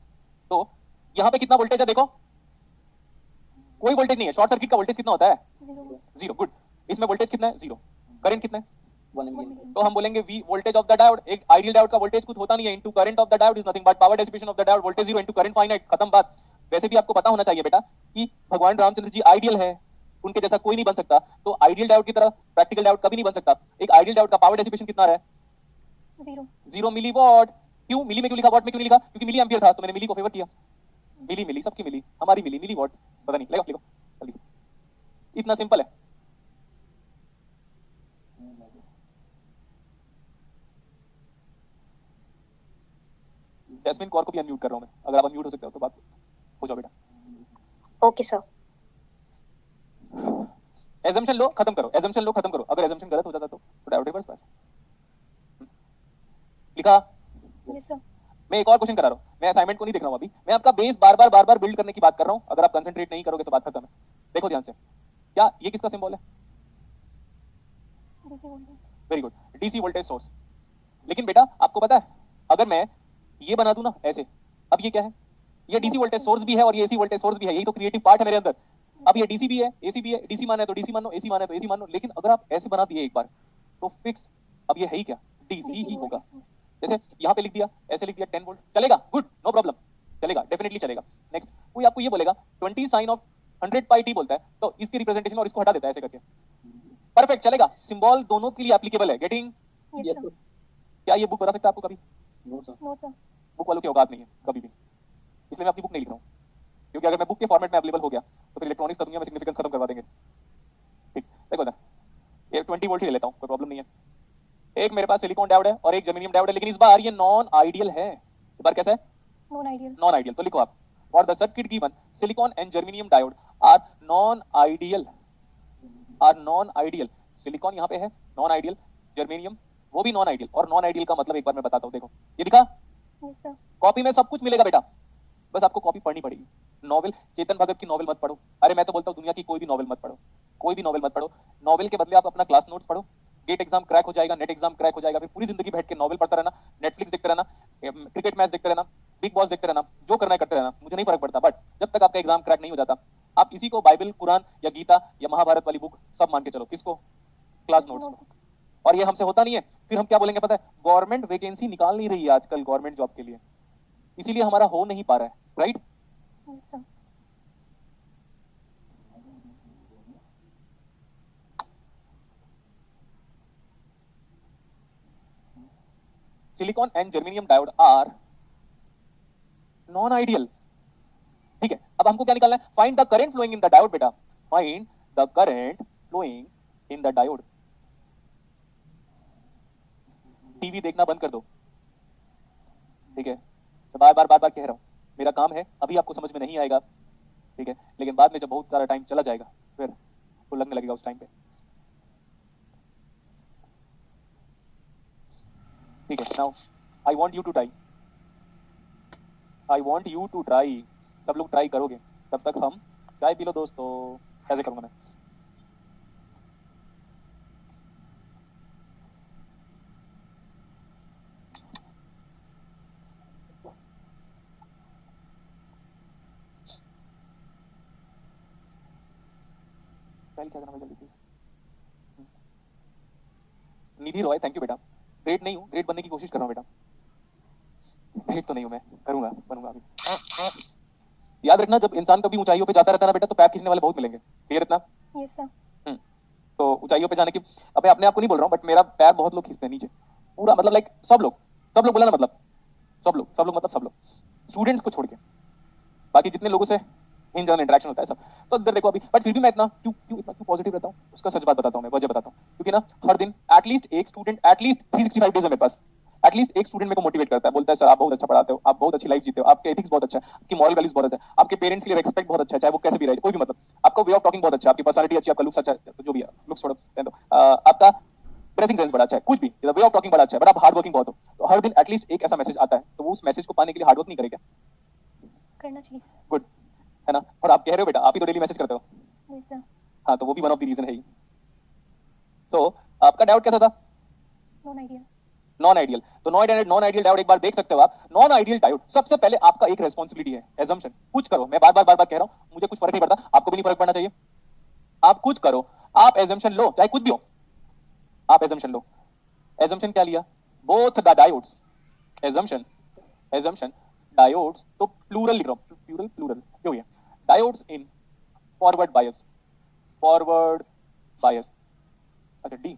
तो यहां पे कितना वोल्टेज है देखो, कोई वोल्टेज नहीं है। शॉर्ट सर्किट का वोल्टेज कितना होता है? 0. 0। गुड, इसमें वोल्टेज कितना है? 0। करंट कितना है? 1 1 milliampere। milliampere. तो हम बोलेंगे V voltage of the diode. एक आइडियल डायोड का वोल्टेज कुछ होता नहीं है, into current of the diode is nothing but power dissipation of the diode, voltage 0 into current finite, खत्म बात। वैसे भी आपको पता होना चाहिए बेटा कि भगवान रामचंद्र जी आइडियल है, उनके जैसा कोई नहीं बन सकता। तो आइडियल डायोड की तरह प्रैक्टिकल डायोड कभी नहीं बन सकता। एक आइडियल डायोड का पावर डिसिपेशन कितना है? 0. 0 मिली वॉट। क्यों मिली में क्यों लिखा, वॉट में क्यों लिखा? क्योंकि मिली एम्पियर था तो मैंने मिली को फेवर किया। मिली सबकी मिली, हमारी मिली वॉट, पता नहीं, लिखो जल्दी, इतना सिंपल है। जैस्मिन कौर को भी अनम्यूट कर रहा हूं मैं, अगर आप अनम्यूट हो सकते हो तो बात हो जाओ बेटा। Okay, sir. एजम्पशन लो खत्म करो, एजम्पशन लो खत्म करो। अगर एजम्पशन गलत हो जाता तो डायोड रिवर्स बायस। लिखा? Yes, sir. मैं एक और क्वेश्चन करा रहा हूं, मैं असाइनमेंट को नहीं देख रहा हूं अभी, मैं आपका बेस बार-बार बिल्ड करने की बात कर रहा हूं। अगर आप कंसंट्रेट नहीं करोगे तो बात खत्म है। देखो ध्यान से, क्या ये किसका सिंबल है? DC voltage. Very good, DC voltage source. लेकिन बेटा आपको पता है, अगर मैं ये बना दूं ना ऐसे, अब ये क्या है? ये डीसी वोल्टेज सोर्स भी है और ये एसी वोल्टेज सोर्स भी है। यही तो क्रिएटिव पार्ट है मेरे अंदर। अब ये डीसी भी है, एसी भी है। डीसी माना है तो डीसी मानो, एसी माना है तो एसी मानो। लेकिन अगर आप ऐसे बना दिए एक बार तो फिक्स, अब ये है ही क्या? डीसी ही होगा। जैसे यहाँ पे लिख दिया, ऐसे लिख दिया 10 वोल्ट, चलेगा? Good, no problem. चलेगा, डेफिनेटली चलेगा। नेक्स्ट कोई आपको ये बोलेगा 20 साइन ऑफ 100 पाई टी बोलता है, तो इसकी रिप्रेजेंटेशन और इसको हटा देता है ऐसे करके, परफेक्ट चलेगा। सिंबल दोनों के लिए एप्लीकेबल है। गेटिंग? Yes, sir. क्या ये बुक बता सकता है आपको कभी? No sir. No, sir. Book वालों की औकात नहीं है कभी भी, इसलिए मैं अपनी बुक नहीं लिख रहा हूँ, क्योंकि अगर मैं बुक के फॉर्मेट में अवेलेबल हो गया तो फिर इलेक्ट्रॉनिक्स का दुनिया में सिग्निफिकेंस खत्म करवा देंगे। ठीक, देखो ना, ये 20 वोल्ट ही ले लेता हूँ, कोई प्रॉब्लम नहीं है। एक मेरे पास सिलिकॉन डायोड है और एक जर्मेनियम डायोड है, लेकिन इस बार ये नॉन आइडियल है। इस बार कैसा है? Non-ideal. Non ideal. तो लिखो आप, for the circuit given silicon and germanium diode are non ideal, are non ideal. Silicon यहाँ पे है नॉन आइडियल, जर्मेनियम वो भी नॉन आइडियल। और नॉन आइडियल का मतलब एक बार मैं बताता हूँ, देखो ये लिखा, Yes, sir. कॉपी में सब कुछ मिलेगा बेटा, बस आपको कॉपी पढ़नी पड़ेगी। नॉवेल, चेतन भगत की नॉवेल मत पढ़ो। अरे मैं तो बोलता हूँ दुनिया की कोई भी नॉवेल मत पढ़ो, कोई भी नॉवेल मत पढ़ो। नॉवेल के बदले आप अपना क्लास नोट्स पढ़ो। गेट एग्जाम क्रैक हो जाएगा, नेट एग्जाम क्रैक हो जाएगा, फिर पूरी जिंदगी बैठ के नॉवेल पढ़ता रहना, नेटफ्लिक्स देखते रहना, क्रिकेट मैच देखते रहना, बिग बॉस देखते रहना, जो करना है करते रहना, मुझे नहीं फर्क पड़ता। बट जब तक आपका एग्जाम क्रैक नहीं हो जाता, आप इसी को बाइबल, कुरान या गीता या महाभारत वाली बुक सब मान के चलो। किसको? क्लास नोट्स को। और ये हमसे होता नहीं है, फिर हम क्या बोलेंगे पता है? गवर्नमेंट वैकेंसी निकाल नहीं रही है आजकल गवर्नमेंट जॉब के लिए, इसीलिए हमारा हो नहीं पा रहा है, right? Yes, sir. Silicon and germanium diode are non ideal. ठीक है, अब हमको क्या निकालना है? Find the current flowing in the diode बेटा, find the current flowing in the diode. TV देखना बंद कर दो, ठीक है? तो बार बार कह रहा हूं, मेरा काम है, अभी आपको समझ में नहीं आएगा, ठीक है, लेकिन बाद में जब बहुत सारा टाइम चला जाएगा फिर वो लगने लगेगा उस टाइम पे। ठीक है, now I want you to try, I want you to try. सब लोग ट्राई करोगे, तब तक हम चाय पी लो दोस्तों। कैसे करूंगा मैं? क्या करना जल्दी please. Nidhi Roy, thank you बेटा। ग्रेट नहीं हूँ, ग्रेट बनने की कोशिश कर रहा हूँ बेटा, ग्रेट तो नहीं हूँ मैं, करूंगा, बनूंगा अभी। याद रखना, जब इंसान कभी ऊंचाइयों पे जाता रहता है ना बेटा, तो पैर खींचने वाले बहुत मिलेंगे, क्लियर इतना? Yes, sir. तो ऊंचाइयों पे जाने की, अब मैं अपने आप को नहीं बोल रहा हूँ, बट मेरा पैर बहुत लोग खींचते हैं नीचे, पूरा मतलब लाइक सब लोग बोला ना, मतलब सब लोग मतलब सब लोग, स्टूडेंट्स को छोड़ के बाकी जितने लोगों से इन जनरल इंटरेक्शन होता है सब। तो इधर देखो अभी, बट फिर भी मैं इतना क्यों पॉजिटिव रहता हूँ, उसका सच बात बताता हूँ, मैं वजह बताता हूँ। क्योंकि ना हर दिन एटलीस्ट एक स्टूडेंट, एटलीस्ट 365 डेज है मेरे पास, एटलीस्ट एक स्टूडेंट मेरे को मोटिवेट करता है, बोलता है सर आप बहुत अच्छा पढ़ाते हो, आप बहुत अच्छी लाइफ जीते हो, आपके एथिक्स बहुत अच्छा है, आपकी मॉरल वैल्यूज बहुत अच्छा है, आपके पेरेंट्स के लिए रिस्पेक्ट बहुत अच्छा है, चाहे वो कैसे भी रहे, कोई भी मतलब, आपका वे ऑफ टॉकिंग बहुत अच्छा है, आपकी पर्सनालिटी अच्छी है, आपका लुक्स अच्छा है, तो जो भी है लुक्स छोड़ो, आपका ड्रेसिंग सेंस बड़ा अच्छा है, कुछ भी, वे ऑफ टॉकिंग बड़ा अच्छा है, बट आप हार्ड वर्किंग बहुत हो। तो हर दिन एटलीस्ट एक ऐसा मैसेज आता है, तो वो उस मैसेज को पाने के लिए हार्ड वर्क नहीं करेगा? करना चाहिए sir. गुड है ना? और आप कह रहे हो बेटा, आप ही तो डेली मैसेज करते हो। Yes, sir. हाँ, तो वो भी वन ऑफ द रीजन है ही। तो आपका डाउट कैसा था? Non-ideal. Non ideal. तो नॉन आइडियल डायोड एक बार देख सकते हो आप। नॉन आइडियल डायोड, सबसे पहले आपका एक रेस्पॉन्सिबिलिटी है, एजम्पशन। कुछ करो, मैं बार बार कह रहा हूं, मुझे कुछ फर्क नहीं पड़ता, आपको भी नहीं फर्क पड़ना चाहिए। आप कुछ करो, आप एजम्पशन लो, चाहे कुछ भी हो, आप एजम्पशन लो। एजम्पशन क्या लिया? Both the diodes, assumption diodes, तो प्लूरल लिख रहा हूं, प्लूरल क्यों? ये डायोड्स इन फॉरवर्ड बायस, अच्छा D,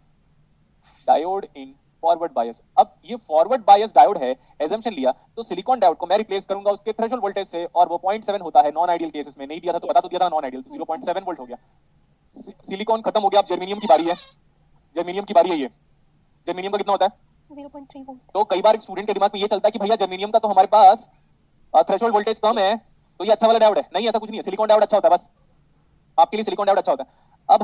diode in forward bias. अब ये फॉरवर्ड बायस डायोड है, एजम्पशन लिया, तो सिलिकॉन डायोड को मैं रिप्लेस करूंगा उसके थ्रेशोल्ड वोल्टेज से, और वो 0.7 होता है नॉन आइडियल केसेस में। नहीं दिया था तो बता तो दिया था नॉन आइडियल, तो 0.7 वोल्ट हो गया। सिलिकॉन खत्म हो गया, अब जर्मेनियम की बारी है, ये जर्मेनियम का कितना होता है? 0.3 volt. तो कई बार स्टूडेंट के दिमाग में ये चलता है कि भैया जर्मेनियम का तो हमारे पास थ्रेशोल्ड वोल्टेज कम है, तो ये अच्छा वाला डायोड है। नहीं, ऐसा कुछ नहीं है, सिलिकॉन डायोड अच्छा होता है, बस आपके लिए सिलिकॉन डायोड अच्छा होता है। अब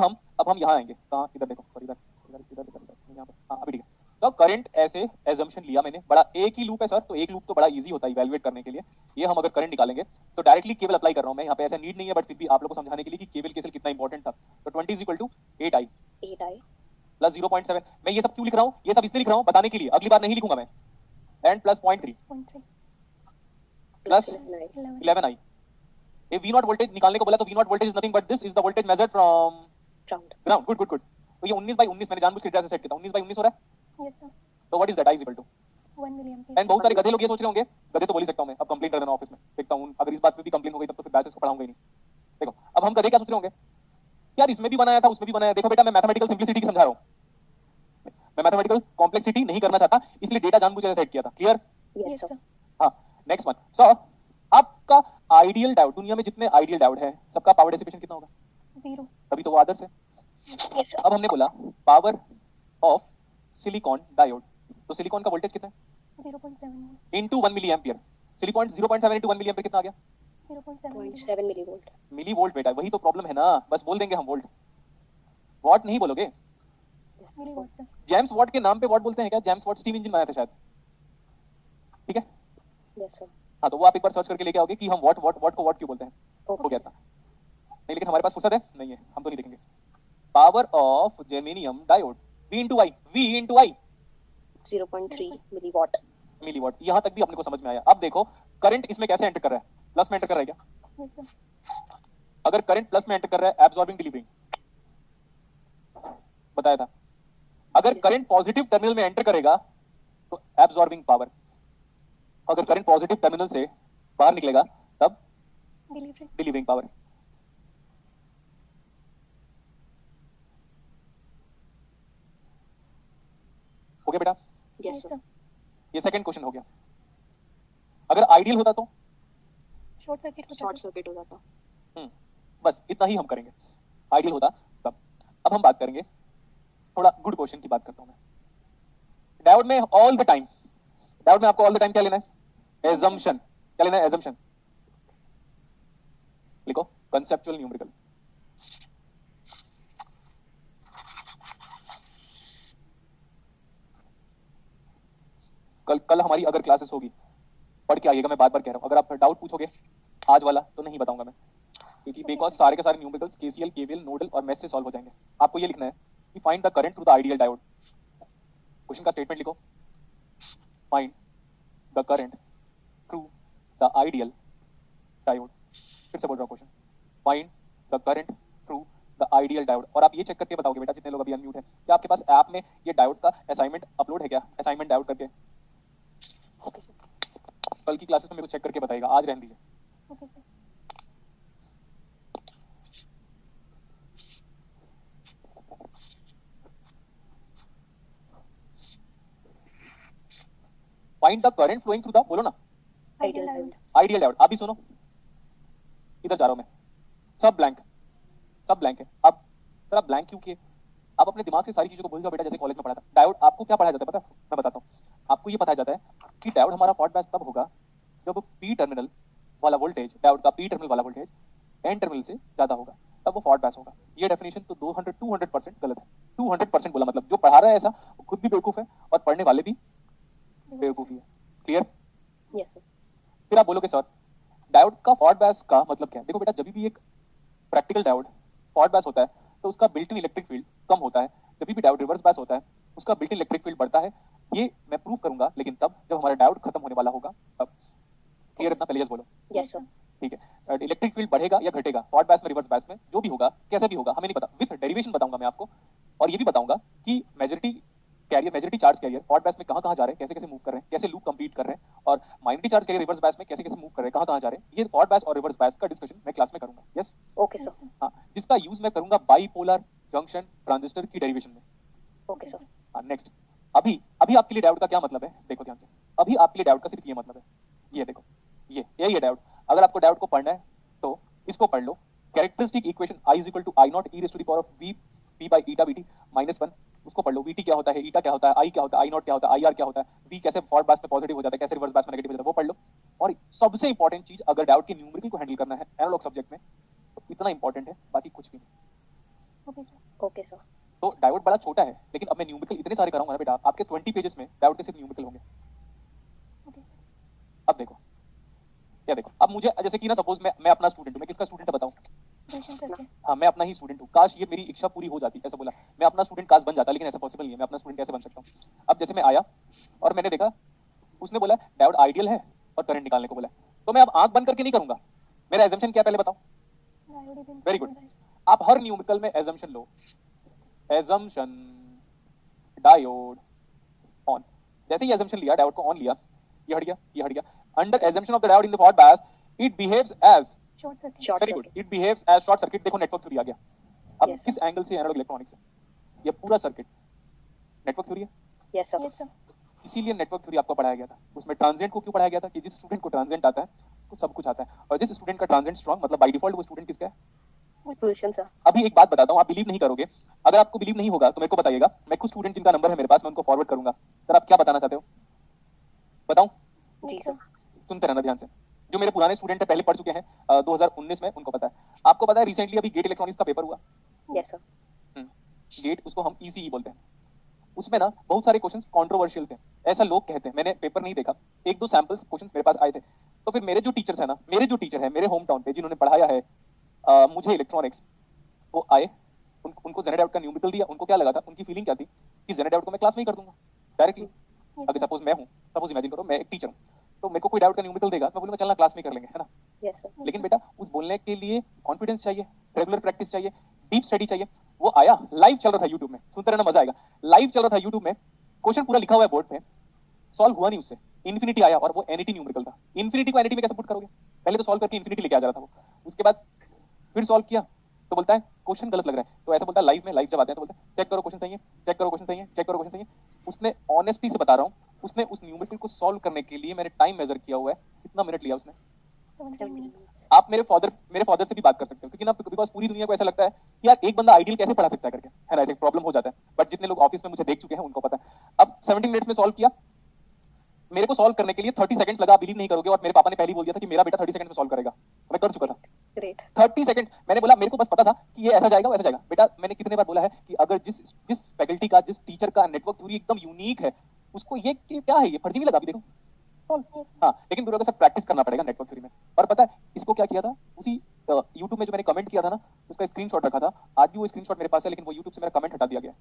हम यहाँ आएंगे, कहाँ? इधर देखो, इधर यहाँ पर, हाँ अभी ठीक है। तो करंट ऐसे एजम्पशन लिया मैंने, बड़ा एक ही लूप है सर, तो एक लूप तो बड़ा इजी होता है इवैल्यूएट करने के लिए। ये हम अगर करंट निकालेंगे तो डायरेक्टली केवल अप्लाई कर रहा हूं मैं, यहाँ पे ऐसा नीड नहीं है, बट फिर भी आप लोगों को समझाने के लिए कि केवल केसेल कितना इंपॉर्टेंट था। तो 20 is equal to 8i plus 0.7। मैं ये सब क्यों लिख रहा हूँ? ये सब इसलिए लिख रहा हूँ बताने के लिए, अगली बार नहीं लिखूंगा मैं। And plus 0.3 0.3. Plus 11. 11i। if v0 voltage निकालने को बोला तो v0 voltage is nothing but this is the voltage measured from ground. Good. तो ये 19/19 मैंने जानबूझ के डेटा से सेट किया था, 19/19 हो रहा है। Yes, sir. तो what is that? i is equal to 1 million and बहुत सारे गधे लोग ये सोच रहे होंगे, गधे तो बोल ही सकता हूं मैं, अब कंप्लेन कर देना ऑफिस में, देखता हूं अगर इस बात पे भी कंप्लेन हो गई तब तो फिर बैचेस को पढ़ाऊंगा ही नहीं। देखो अब हम गधे क्या सोच रहे होंगे, यार इसमें भी बनाया था उसमें भी बनाया। देखो बेटा मैं मैथमेटिकल सिंपलिसिटी की समझा रहा हूं, मैं मैथमेटिकल कॉम्प्लेक्सिटी नहीं करना चाहता, इसलिए डेटा जानबूझ के सेट किया था। क्लियर? yes sir हाँ नेक्स्ट वन। सो आपका आइडियल डायोड, दुनिया में जितने आइडियल डायोड है सबका पावर डेसिपेशन कितना होगा? 0 तभी तो वो आदर्श है। Yes, sir. अब हमने बोला पावर ऑफ सिलिकॉन डायोड, तो सिलिकॉन का वोल्टेज कितना है? 0.7 into 1 milli ampere. Silicon 0.7 into 1 milli ampere कितना आ गया? 0.7 millivolt. मिली वोल्ट बेटा, वही तो प्रॉब्लम है ना, बस बोल देंगे हम वोल्ट, वॉट नहीं बोलोगे। milliwatt sir जेम्स वॉट के नाम पे वॉट बोलते हैं क्या? जेम्स वॉट स्टीम इंजन बनाया था शायद, ठीक है? Yes, sir. हाँ तो वो आप एक बार सर्च करके लेके आओगे कि हम वॉट वॉट वॉट को वॉट क्यों बोलते हैं। Okay, हो गया sir. था नहीं, लेकिन हमारे पास फुर्सत है नहीं है, हम तो नहीं देखेंगे। Power of germanium diode V into I, V into I 0.3 milliwatt. Milliwatt. यहां तक भी अपने को समझ में आया। अब देखो करंट इसमें कैसे एंटर कर रहा है, प्लस में एंटर कर रहा है क्या? yes sir अगर करंट प्लस में एंटर कर रहा है, एब्सॉर्बिंग डिलीवरिंग बताया था। अगर करंट पॉजिटिव टर्मिनल में एंटर करेगा तो एब्सॉर्बिंग पावर, अगर करंट पॉजिटिव टर्मिनल से बाहर निकलेगा तब delivery डिलीवरिंग पावर। हो गया बेटा? Yes, sir. ये सेकंड क्वेश्चन हो गया। अगर आइडियल होता तो short circuit होता Short sir circuit हो जाता. बस इतना ही हम करेंगे। आइडियल होता तब। अब हम बात करेंगे, थोड़ा गुड क्वेश्चन की बात करता हूं मैं। डायोड में ऑल द टाइम, डायोड में आपको ऑल द टाइम क्या लेना है? एजम्पशन। क्या लेना है? एजम्पशन। लिखो कंसेप्चुअल न्यूमेरिकल। कल हमारी अगर क्लासेस होगी पढ़ के आइएगा, मैं बार बार कह रहा हूं। अगर आप डाउट पूछोगे आज वाला तो नहीं बताऊंगा मैं, क्योंकि बिकॉज सारे के सारे न्यूमेरिकल्स केसीएल, केवीएल, नोडल और मेश से सॉल्व हो जाएंगे। आपको ये लिखना है कि find the current through the ideal diode. Question का स्टेटमेंट लिखो, find the current through the ideal diode. फिर से बोल रहा हूं question, find the current through the ideal diode. और आप ये चेक करके बताओगे बेटा, जितने लोग अभी अनम्यूट है, क्या आपके पास ऐप में ये डायोड का असाइनमेंट अपलोड है क्या? असाइनमेंट डायोड करके Okay, sir. कल की क्लासेस में मेरे को चेक करके बताएगा, आज रहने दीजिए। okay sir find the current flowing through the, बोलो ना, ideal diode आइडियल डायोड। आप भी सुनो, इधर जा रहा हूं मैं, सब ब्लैंक, सब ब्लैंक है। अब जरा ब्लैंक क्यों किए? आप अपने दिमाग से सारी चीजों को भूल जाओ बेटा, जैसे कॉलेज में पढ़ा था। डायोड आपको क्या पढ़ाया जाता है पता है? मैं बताता हूँ आपको। ये पढ़ाया जाता है कि डायोड हमारा फॉल्ट बैच तब होगा जब पी टर्मिनल वाला वोल्टेज, डायोड का पी टर्मिनल वाला वोल्टेज एन टर्मिनल से ज्यादा होगा, तब वो फॉल्ट बैच होगा। ये डेफिनेशन तो 200% गलत है। 200% बोला मतलब जो पढ़ा रहा है ऐसा वो खुद भी बेवकूफ है और पढ़ने वाले भी बेवकूफी है। क्लियर? Yes, sir. फिर आप बोलोगे सर डायोड का फॉल्ट बैच का मतलब क्या है? देखो बेटा, जब भी एक प्रैक्टिकल डायोड फॉल्ट बैच होता है तो उसका बिल्ट इन इलेक्ट्रिक फील्ड कम होता है। जब भी डायोड रिवर्स बैच होता है उसका बिल्ट इन इलेक्ट्रिक फील्ड बढ़ता है। ये मैं प्रूव करूंगा, लेकिन तब जब हमारा डायोड खत्म होने वाला होगा तब। क्लियर? इतना पहले बोलो। Yes, sir. ठीक है, इलेक्ट्रिक फील्ड बढ़ेगा या घटेगा, फॉल्ट बैच में, रिवर्स बैच में, जो भी होगा, कैसे भी होगा, हमें नहीं पता। विथ डेरिवेशन बताऊंगा मैं आपको, और ये भी बताऊंगा कि majority carrier, majority charge carrier फॉल्ट बैच में कहां जा रहे हैं, कैसे कैसे मूव कर रहे हैं, कैसे लूप कंप्लीट कर रहे हैं, और minority charge carrier reverse batch में कैसे कैसे मूव कर रहे हैं, कहां जा रहे हैं। ये फॉल्ट बैच और रिवर्स बैच का डिस्कशन मैं क्लास में करूंगा। यस? Okay, sir. हाँ, जिसका यूज मैं करूंगा बाइपोलर जंक्शन ट्रांजिस्टर की डेरिवेशन में। Okay, sir. हाँ नेक्स्ट। अभी अभी आपके लिए डायोड का क्या मतलब है, देखो ध्यान से। अभी आपके लिए डायोड का सिर्फ ये मतलब है, ये देखो, ये डायोड। अगर आपको डायोड को पढ़ना है तो इसको पढ़ लो। Characteristic equation I is equal to I naught e raised to the power of v p by eta vt minus 1, उसको पढ़ लो। vt क्या होता है, eta क्या होता है, I क्या होता है, I naught क्या होता है, IR क्या होता है, v कैसे फॉरवर्ड बैच में पॉजिटिव हो जाता है, कैसे रिवर्स बैच में नेगेटिव हो जाता है, वो पढ़ लो। और सबसे इंपॉर्टेंट चीज, अगर डायोड के न्यूमेरिकल को हैंडल करना है एनालॉग सब्जेक्ट में तो इतना इंपॉर्टेंट है, बाकी कुछ भी नहीं। okay sir Okay, sir. तो डायोड बड़ा छोटा है, लेकिन अब मैं न्यूमेरिकल इतने सारे कराऊंगा ना बेटा, आपके 20 पेजेस में डायोड के सिर्फ न्यूमेरिकल होंगे। okay sir अब देखो, क्या देखो, अब मुझे जैसे कि ना, सपोज मैं अपना स्टूडेंट हूं, मैं किसका स्टूडेंट है बताऊं? रोशन सर के हाँ, मैं अपना ही स्टूडेंट हूँ। काश ये मेरी इच्छा पूरी हो जाती, ऐसा बोला, मैं अपना स्टूडेंट काश बन जाता, लेकिन ऐसा पॉसिबल नहीं है। मैं अपना स्टूडेंट कैसे बन सकता हूँ? अब जैसे मैं आया और मैंने देखा, उसने बोला डायोड आइडियल है और करंट निकालने को बोला, तो मैं अब आंख बंद करके नहीं करूंगा। मेरा एजम्पशन क्या, पहले बताओ। diode is in very good. focus. आप हर न्यूमेरिकल में assumption low, assumption diode on. जैसे ही assumption लिया, डायोड को ऑन लिया, ये हट गया, ये हट गया. Under assumption of the diode in the forward bias, it behaves as short circuit. Short very good. circuit. It behaves as short circuit. देखो नेटवर्क थ्योरी आ गया. अब Yes, sir. किस एंगल से एनालॉग इलेक्ट्रॉनिक्स है? ये पूरा सर्किट नेटवर्क थ्योरी है. Yes, sir. Yes sir. इसीलिए नेटवर्क थ्योरी आपको पढ़ाया गया था. उसमें ट्रांजिएंट को क्यों पढ़ाया गया था कि जिस स्टूडेंट को ट्रांजिएंट आता है उसको सब कुछ आता है, और जिस स्टूडेंट का ट्रांजिएंट स्ट्रांग मतलब बाय डिफॉल्ट वो स्टूडेंट किसका है? Pulsion, sir. अभी एक बात बताता हूँ, आप बिलीव नहीं करोगे. अगर आपको बिलीव नहीं होगा तो मेरे को बताइएगा. मैं कुछ स्टूडेंट जिनका नंबर है मेरे पास, मैं उनको फॉरवर्ड करूंगा. सर आप क्या बताना चाहते हो बताऊं? जी, sir. सुनते रहना ध्यान से. जो मेरे पुराने स्टूडेंट है, पहले पढ़ चुके हैं 2019 में, उनको पता है. आपको पता है रिसेंटली अभी गेट इलेक्ट्रॉनिक्स का पेपर हुआ. Yes, sir. गेट उसको हम ईसीई बोलते हैं. उसमें ना बहुत सारे क्वेश्चंस कंट्रोवर्शियल थे, ऐसा लोग कहते हैं. मैंने पेपर नहीं देखा, एक दो सैंपल्स क्वेश्चंस मेरे पास आए थे. तो फिर मेरे जो टीचर्स है ना, मेरे जो टीचर है मेरे होम टाउन पे जिन्होंने पढ़ाया है मुझे इलेक्ट्रॉनिक्स, वो आए, उनको जेनेट आउट का न्यूमेरिकल दिया. उनको क्या लगा था, उनकी फीलिंग क्या थी कि जेनेट आउट को मैं क्लास में ही कर दूंगा डायरेक्टली. अगर सपोज मैं हूँ, सपोज इमेजिन करो मैं एक टीचर हूँ, तो मेरे को कोई डाउट का न्यूमेरिकल देगा, मैं बोलूंगा चलना क्लास में कर लेंगे, है ना. Yes, sir. लेकिन बेटा उस बोलने के लिए कॉन्फिडेंस चाहिए, रेगुलर प्रैक्टिस चाहिए, डीप स्टडी चाहिए. वो आया, लाइव चल रहा था यूट्यूब में, सुनते रहना मजा आएगा. लाइव चल रहा था यूट्यूब में, क्वेश्चन पूरा लिखा हुआ है बोर्ड पे, सॉल्व हुआ नहीं उससे. इन्फिनिटी आया और वो एनईटी न्यूमेरिकल था. इन्फिनिटी को एनईटी में कैसे पुट करोगे? पहले तो सॉल्व करके इन्फिनिटी लेके आ जा रहा था वो. उसके बाद फिर सॉल्व किया तो बोलता है क्वेश्चन गलत लग रहा है. तो ऐसा बोलता है लाइव में, लाइव जब आते हैं तो बोलते हैं चेक करो क्वेश्चन सही है, चेक करो क्वेश्चन सही है, चेक करो क्वेश्चन सही है. उसने ऑनेस्टी से बता रहा हूँ, उसने उस न्यूमेरिकल को सॉल्व करने के लिए मैंने टाइम मेजर किया हुआ है, कितना मिनट लिया उसने. 17 minutes. आप मेरे फादर से भी बात कर सकते हो, क्योंकि ना बिकॉज पूरी दुनिया को ऐसा लगता है कि यार एक बंदा आइडियल कैसे पढ़ा सकता है करके, है ना, ऐसे प्रॉब्लम हो जाता है. बट जितने लोग ऑफिस में मुझे देख चुके हैं उनको पता है. अब 17 मिनट्स में सॉल्व किया. मेरे को सॉल्व करने के लिए 30 सेकंड्स लगा, बिलीव नहीं करोगे. और मेरे पापा ने पहले ही बोल दिया था कि मेरा बेटा 30 सेकंड में सॉल्व करेगा. मैं कर चुका था Great. 30 सेकंड्स. मैंने बोला, मेरे को बस पता था कि ये ऐसा जाएगा वैसा जाएगा. बेटा मैंने कितने बार बोला है कि अगर जिस फैकल्टी का, जिस टीचर का नेटवर्क थ्योरी एकदम यूनिक है, उसको ये क्या है, ये फर्जी नहीं लगा. अभी देखो हाँ, लेकिन फिर सर प्रैक्टिस करना पड़ेगा नेटवर्क थ्योरी में. और पता है इसको क्या किया था, उसी यूट्यूब में जो मैंने कमेंट किया था ना, उसका स्क्रीनशॉट रखा था. आज भी वो स्क्रीनशॉट मेरे पास है, लेकिन वो यूट्यूब से मेरा कमेंट हटा दिया गया.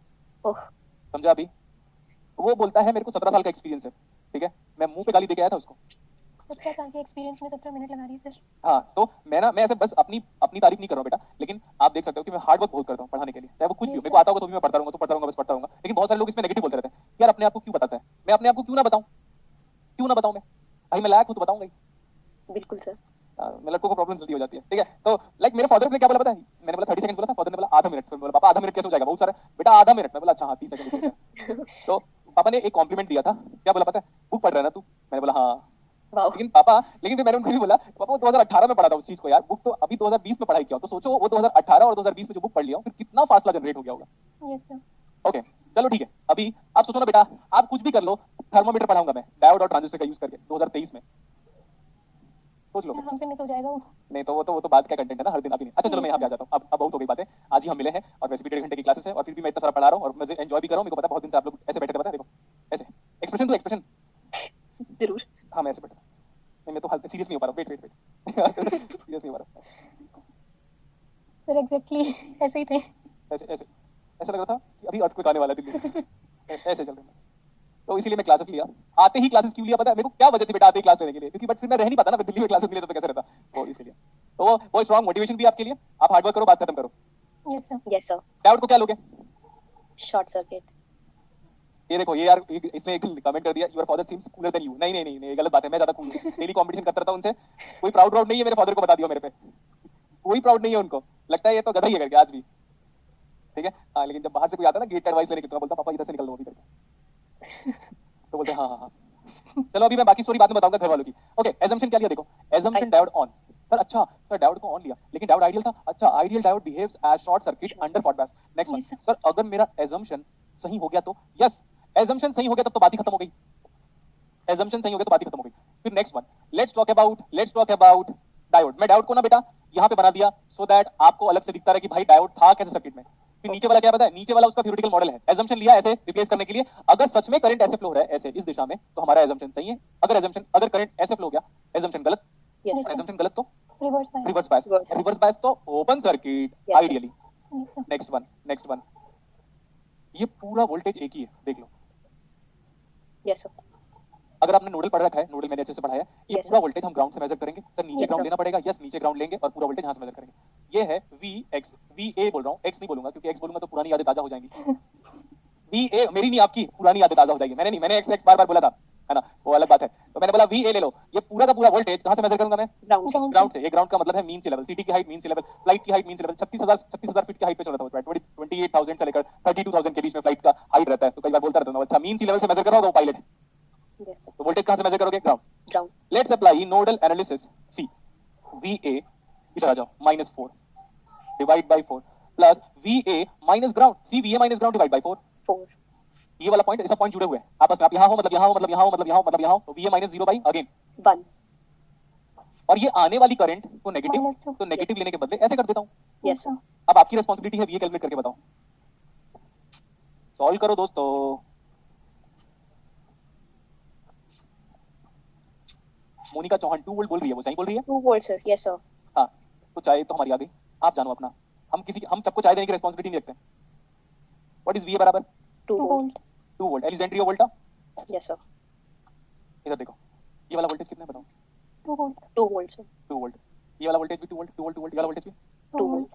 Oh, समझा अभी? वो बोलता है मेरे को 17 साल का एक्सपीरियंस है, ठीक है. मैं मुंह पे गाली देके आया था उसको. 17 साल के एक्सपीरियंस में 17 मिनट लगा रही है सर. हाँ, तो मैं ऐसे बस अपनी तारीफ नहीं कर रहा हूँ बेटा, लेकिन आप देख सकते हो कि मैं हार्ड वर्क बहुत करता हूँ पढ़ाने के लिए, चाहे वो कुछ भी हो. Yes, मेरे को आता होगा तो भी मैं पढ़ता रहूंगा, तो पढ़ता रहूंगा, बस पढ़ता रहूंगा. लेकिन बहुत सारे लोग इसमें नेगेटिव बोलते रहते हैं, यार अपने आप को क्यों बताता है. मैं अपने आप को क्यों ना बताऊं, क्यों ना बताऊं. मैं भाई मैं लायक हूं तो बताऊंगा ही. बिल्कुल सर. मैं लड़कों को प्रॉब्लम जल्दी हो जाती है, ठीक है. तो लाइक मेरे फादर ने क्या बोला पता है, मैंने बोला 30 सेकंड बोला था, फादर ने बोला आधा मिनट. फिर बोला पापा आधा मिनट कैसे हो जाएगा, बहुत सारा बेटा, आधा मिनट. मैं बोला अच्छा हाँ 30 सेकंड. तो पापा ने एक कॉम्प्लीमेंट दिया था. क्या बोला पता है, बुक पढ़ रहा है ना तू. मैंने बोला हाँ. Wow. लेकिन फिर मैंने उनको भी बोला पापा वो 2018 में पढ़ा था उस चीज को यार, बुक तो अभी 2020 में पढ़ाई किया. तो सोचो वो 2018 और 2020 में जो बुक पढ़ लिया फिर कितना फासला जनरेट हो गया होगा. Yes sir. ओके चलो ठीक है. अभी आप सोचो ना बेटा, आप कुछ भी कर लो, थर्मोमीटर पढ़ाऊंगा मैं डायोड और ट्रांजिस्टर का यूज करके 2023 में. सोच लो. हमसे मिस हो जाएगा वो. नहीं तो वो तो बात का कंटेंट है ना, हर दिन. अभी नहीं. अच्छा चलो मैं यहाँ पे आ जाता हूँ. अब बहुत हो गई बातें. आज ही हम मिले हैं और वैसे भी 1.5 घंटे की क्लासेस है, और फिर भी मैं इतना सारा पढ़ा रहा हूँ और मैं एंजॉय भी कर रहा हूँ. मेरे को पता है बहुत दिन से आप लोग ऐसे बैठे थे, पता है. देखो ऐसे एक्सप्रेशन, तो एक्सप्रेशन. जरूर. हाँ मैं ऐसे बैठा. नहीं मैं तो हाल सीरियस नहीं हो पा रहा हूँ. वेट सीरियस नहीं हो पा रहा. सर एग्जैक्टली ऐसे ही थे. ऐसा लग रहा था कि अभी अर्थक्वेक आने वाला है दिल्ली में. ऐसे चल रहा है. तो इसीलिए मैं क्लासेस लिया. आते ही क्लासेस क्यों लिया पता है मेरे को, क्या वजह थी बेटा आते ही क्लास लेने के लिए, क्योंकि बट फिर मैं रह नहीं पाता ना, दिल्ली में क्लासेस मिले तो कैसे रहता. वो इसीलिए तो वो स्ट्रांग मोटिवेशन भी आपके लिए. आप हार्ड वर्क करो, बात खत्म करो. Yes sir. Yes, sir. Doubt को क्या लोगे? Short circuit. ये देखो, ये यार इसने एक कमेंट कर दिया, your father seems cooler than you. नहीं, ये गलत बात है. मैं ज्यादा कूल हूं, डेली कंपटीशन करता रहता हूं उनसे. कोई प्राउड नहीं है मेरे फादर को, बता दिया मेरे पे. कोई प्राउड नहीं है उनको. लगता है ये तो गधा ही है करके आज भी, ठीक है. हाँ लेकिन जब बाहर से कोई आता है ना गेट एडवाइस लेने के, तो बोलता पापा इधर से निकल लो अभी करके. तो बोलते हाँ. चलो अभी मैं बाकी स्टोरी बाद में बताऊंगा घर वालों की. ओके एजम्पशन क्या लिया देखो. Assumption diode on. सर अच्छा सर डायोड को ऑन लिया, लेकिन डायोड आइडियल था. अच्छा ideal diode behaves as short circuit under forward bias. Next one. Yes, sir. Sir अगर मेरा एजम्पशन सही हो गया तो, यस एजम्पशन सही हो गया तब तो बात ही खत्म हो गई. एजम्पशन सही हो गया तो बात ही खत्म हो गई. फिर next one, let's talk about diode. मैं डायोड को ना बेटा यहाँ पे बना दिया सो दैट आपको अलग से दिखता रहे कि भाई डायोड था कैसे सर्किट में. फिर नीचे वाला क्या पता है, नीचे वाला उसका थ्योरेटिकल मॉडल है. एजम्पशन लिया ऐसे रिप्लेस करने के लिए, अगर सच में करंट ऐसे फ्लो हो रहा है ऐसे इस दिशा में, तो हमारा एजम्पशन सही है. अगर करंट ऐसे फ्लो हो गया, एजम्पशन गलत. Yes, sir. एजम्पशन गलत तो रिवर्स बायस. रिवर्स बायस तो open circuit Yes, sir. Ideally. Yes sir. Next one. ये पूरा वोल्टेज एक ही है, देख लो. Yes, sir. अगर आपने नोडल पढ़ रखा है, नोडल मैंने अच्छे से पढ़ाया है, ये Yes, पूरा वोल्टेज हम ग्राउंड से मेजर करेंगे. सर नीचे Yes, ग्राउंड sir. लेना पड़ेगा. यस नीचे ग्राउंड लेंगे और पूरा वोल्टेज यहाँ से मेजर करेंगे. ये है VX, VA बोल रहा हूँ, X नहीं बोलूंगा क्योंकि X बोलूंगा तो पुरानी यादें ताजा हो जाएंगी. VA मेरी नहीं आपकी पुरानी यादें ताजा हो जाएगी। मैंने एक्स बार बोला था, है ना, वो अलग बात है। तो मैंने बोला VA ले लो, ये पूरा का पूरा वोल्टेज कहां से मेजर करूंगा मैं? ग्राउंड से। ग्राउंड से। ये ग्राउंड का मतलब है मीन सी लेवल, सिटी की height mean sea level, flight की height mean sea level. 36,000 feet की हाइट पे चल रहा था, 28,000 से लेकर 32,000 के बीच में फ्लाइट का हाइट रहता है। तो कई बार बोलता रहता हूं, अच्छा मीन सी लेवल से मेजर कर रहा होगा वो पायलट। Yes sir. तो वोल्टेज कहां से मेजर करोगे? Ground. Ground. Let's apply nodal analysis. See VA इधर आ जाओ, -4 divide by 4 plus VA minus ground. See VA minus ground divide by 4। 4। ये वाला पॉइंट, ऐसा पॉइंट जुड़े हुए हैं आपस में। आप यहां हो मतलब यहां हो मतलब यहां हो मतलब यहां हो मतलब यहां हो, तो VA माइनस 0 बाई अगेन 1। और ये आने वाली करंट को नेगेटिव, -2। तो नेगेटिव लेने के बदले ऐसे कर देता हूं। Yes sir. अब आपकी रिस्पांसिबिलिटी है VA कैलकुलेट करके बताओ। सॉल्व करो दोस्तों। मोनिका चौहान 2 वोल्ट बोल रही है, वो सही बोल रही है। 2 वोल्ट सर। Yes sir. हाँ, तो चाय तो हमारी आ गई, आप जानो अपना। हम सबको चाय देने की रिस्पांसिबिलिटी नहीं रखते। व्हाट इज VA बराबर? 2 volt. Volt. 2 volt. Alessandro Volta, yes sir. इधर देखो, ये वाला वोल्टेज कितना है बताओ? 2 वोल्ट। 2 volt sir. 2 वोल्ट। ये वाला वोल्टेज भी 2 वोल्ट, 2 वोल्ट, 2 वोल्ट। ये वाला वोल्टेज भी 2 वोल्ट।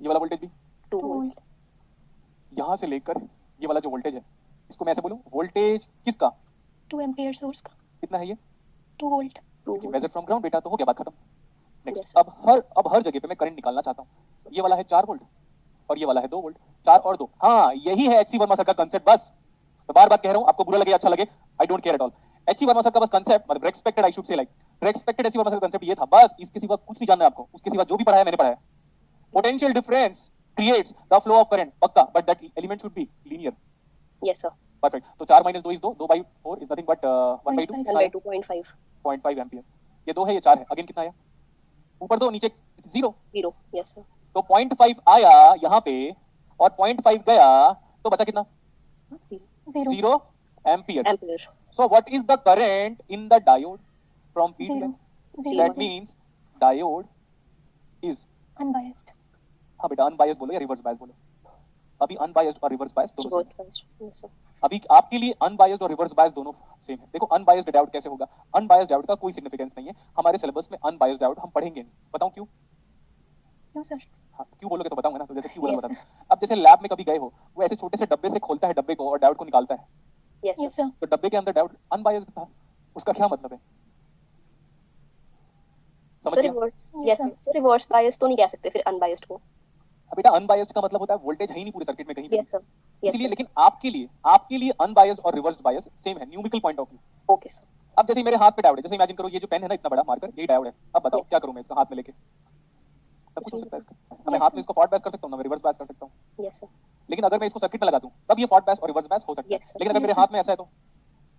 ये वाला वोल्टेज भी 2 2 वोल्ट। वोल्ट। यहां से लेकर ये वाला जो वोल्टेज है, इसको मैं ऐसे बोलूं, वोल्टेज किसका 2 एम्पीयर सोर्स का। कितना है? ये 2 volt. 2 measure volt. From ground बेटा, तो हो गया बात खत्म। Next, Yes. अब हर जगह पे मैं करंट निकालना चाहता हूं। ये वाला है 4 वोल्ट और ये वाला है 2 वोल्ट। 4 और 2, हाँ यही है HC वर्मा सर का कंसेप्ट। बस मैं बार बार कह रहा हूं, आपको बुरा लगे अच्छा लगे, I don't care at all. HC Verma sir का बस कंसेप्ट, मतलब respected, I should say like respected HC Verma sir का कंसेप्ट ये था, बस इसके सिवा कुछ नहीं जानना है आपको। उसके सिवा जो भी पढ़ाया मैंने पढ़ाया। Potential difference creates the flow of current, पक्का, but that element should be linear. Yes sir. Perfect. तो 4 - 2 is 2, 2/4 is nothing but 1/2 1/2.5। 0.5 ampere. ये 2 है, ये 4 है। अगेन कितना आया? ऊपर 2 नीचे 0। 0। Yes sir. तो 0.5 आया यहाँ पे और 0.5 गया, तो बचा कितना? 0 0 ampere. Ampere. So what is the current in the diode from P to 0 N? 0 That means diode is, unbiased. हाँ बेटा, अनबायस्ड बोलो या रिवर्स बायस बोलो। अभी अनबायस्ड और रिवर्स बायस दोनों सेम है। Yes sir. अभी आपके लिए अनबायस्ड और रिवर्स बायस दोनों सेम है। देखो अनबायस्ड डायोड कैसे होगा? अनबायस्ड डायोड का कोई सिग्निफिकेंस नहीं है हमारे सिलेबस में। अनबायस्ड डायोड हम पढ़ेंगे नहीं। बताऊं क्यों? No sir. हाँ, क्यों बोलोगे तो बताऊंगा ना। तो जैसे क्यों बोलोगे Yes, बता। अब जैसे लैब में कभी गए हो, वो ऐसे छोटे से डब्बे से खोलता है डब्बे को और डायोड को निकालता है। Yes yes sir. सर। तो डब्बे के अंदर डायोड अनबायस्ड था, उसका क्या मतलब है? समझ सर गया? Reverse. Yes, yes sir. Sir. Reverse bias तो नहीं कह सकते फिर अनबायस्ड को। अब बेटा अनबायस्ड का मतलब होता है वोल्टेज है ही नहीं पूरे सर्किट में कहीं पे। Yes sir. यस इसलिए सर। लेकिन आपके लिए अनबायस्ड और रिवर्स्ड बायस सेम है numerical point of view. Okay sir. अब जैसे मेरे हाथ पे डायोड है, जैसे इमेजिन करो ये जो पेन है ना, इतना बड़ा मार्कर, यही डायोड है। अब बताओ Yes. क्या करूं मैं इसका हाथ में लेके? सब कुछ हो सकता है इसका। अब मैं Yes, हाथ में sir. इसको फॉरवर्ड बायस कर सकता हूं ना, मैं रिवर्स बायस कर सकता हूं। Yes sir. लेकिन अगर मैं इसको सर्किट में लगा दूं तब ये फॉरवर्ड बायस और रिवर्स बायस हो सकता है। Yes, sir. लेकिन अगर Yes, मेरे sir. हाथ में ऐसा है तो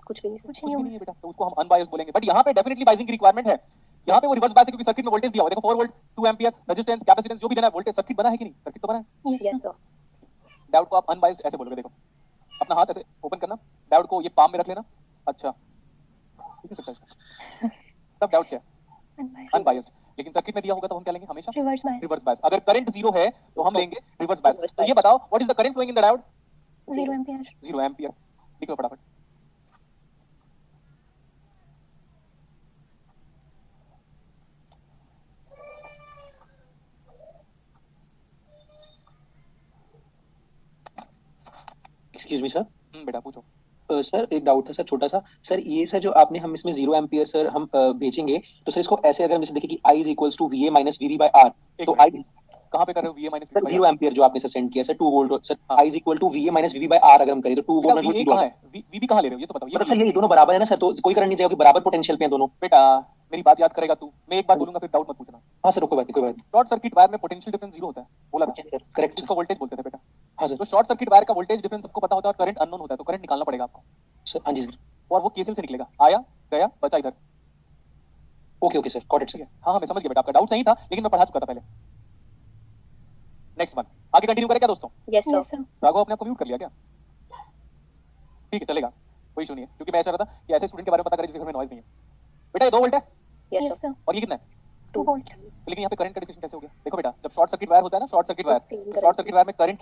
कुछ भी नहीं सर। कुछ कुछ नहीं भी हो नहीं है बेटा, तो उसको हम अनबायस्ड बोलेंगे। बट यहाँ पे डेफिनेटली बायसिंग की रिक्वायरमेंट है। यहाँ पे वो रिवर्स बायस है क्योंकि सर्किट में वोल्टेज दिया हुआ है। देखो 4 वोल्ट, 2 एम्पियर, रेजिस्टेंस, कैपेसिटेंस जो भी देना है, वोल्टेज सर्किट बना है कि नहीं? सर्किट तो बना है। Yes yes sir. Sir. Diode को आप अनबायस्ड ऐसे बोलोगे। देखो अपना हाथ ऐसे ओपन करना, डायोड को ये पाम में रख लेना। अच्छा, ठीक है सर। तब डायोड क्या है? अनबायस्ड। लेकिन सर्किट में दिया होगा तो हम क्या लेंगे हमेशा? Reverse bias. Reverse bias. अगर करंट 0 है तो हम लेंगे रिवर्स बायस। Reverse तो ये bias. बताओ what is the current flowing in the diode? 0 ampere. 0 ampere. लिख लो फटाफट। Excuse me sir. बेटा पूछो। सर एक डाउट था सर, छोटा सा। सर ये सर जो आपने हम इसमें 0 एम्पियर सर हम बेचेंगे, तो सर इसको ऐसे अगर हम इसे देखें कि I is equals to VA minus VB by R, एक तो मिनट, I कहाँ पे कर रहे हो? VA माइनस सर 0 एम्पियर जो आपने सर सेंड किया सर 2 वोल्ट सर, हाँ। I is equal to VA minus VB by R अगर हम करें तो 2 वोल्ट माइनस VA 0 कहाँ है? VB कहाँ ले रहे हो ये तो बताओ। मतलब सर ये दोनों बराबर है ना सर, तो कोई करंट नहीं चाहिए कि बराबर पोटेंशियल पे हैं दोनों। बेटा मेरी बात याद करेगा तू? मैं एक बार बोलूंगा फिर डाउट मत पूछना। हाँ सर, कोई बात नहीं, कोई बात नहीं। शॉर्ट सर्किट वायर में पोटेंशियल डिफरेंस 0 होता है, बोला था, सर करेक्ट जिसको वोल्टेज बोलते थे बेटा। हाँ सर। तो शॉर्ट सर्किट वायर का वोल्टेज डिफरेंस सबको पता होता है और करंट अननोन होता है, तो करंट निकालना पड़ेगा आपको। सर हाँ जी सर। और वो केसीएल से निकलेगा, आया गया बचा इधर। Okay okay sir, got it ठीक सर। है, हाँ मैं समझ गया बेटा, आपका डाउट सही था लेकिन मैं पढ़ा चुका था पहले। नेक्स्ट वन, आगे कंटिन्यू करें क्या दोस्तों? Yes yes sir. Sir. Raghav अपने आप को म्यूट कर लिया क्या? ठीक है चलेगा, कोई इशू नहीं है, क्योंकि मैं चाह रहा था कि ऐसे स्टूडेंट के बारे में पता करें जिसके घर में नॉइज नहीं है। बेटा ये 2 वोल्ट है यस यस सर। सर। और ये कितना है? 2 वोल्ट। लेकिन यहाँ पे करंट का डिफिनेशन कैसे हो गया? देखो बेटा, जब शॉर्ट सर्किट वायर होता है ना, short circuit wire, Same short circuit wire में करंट क्या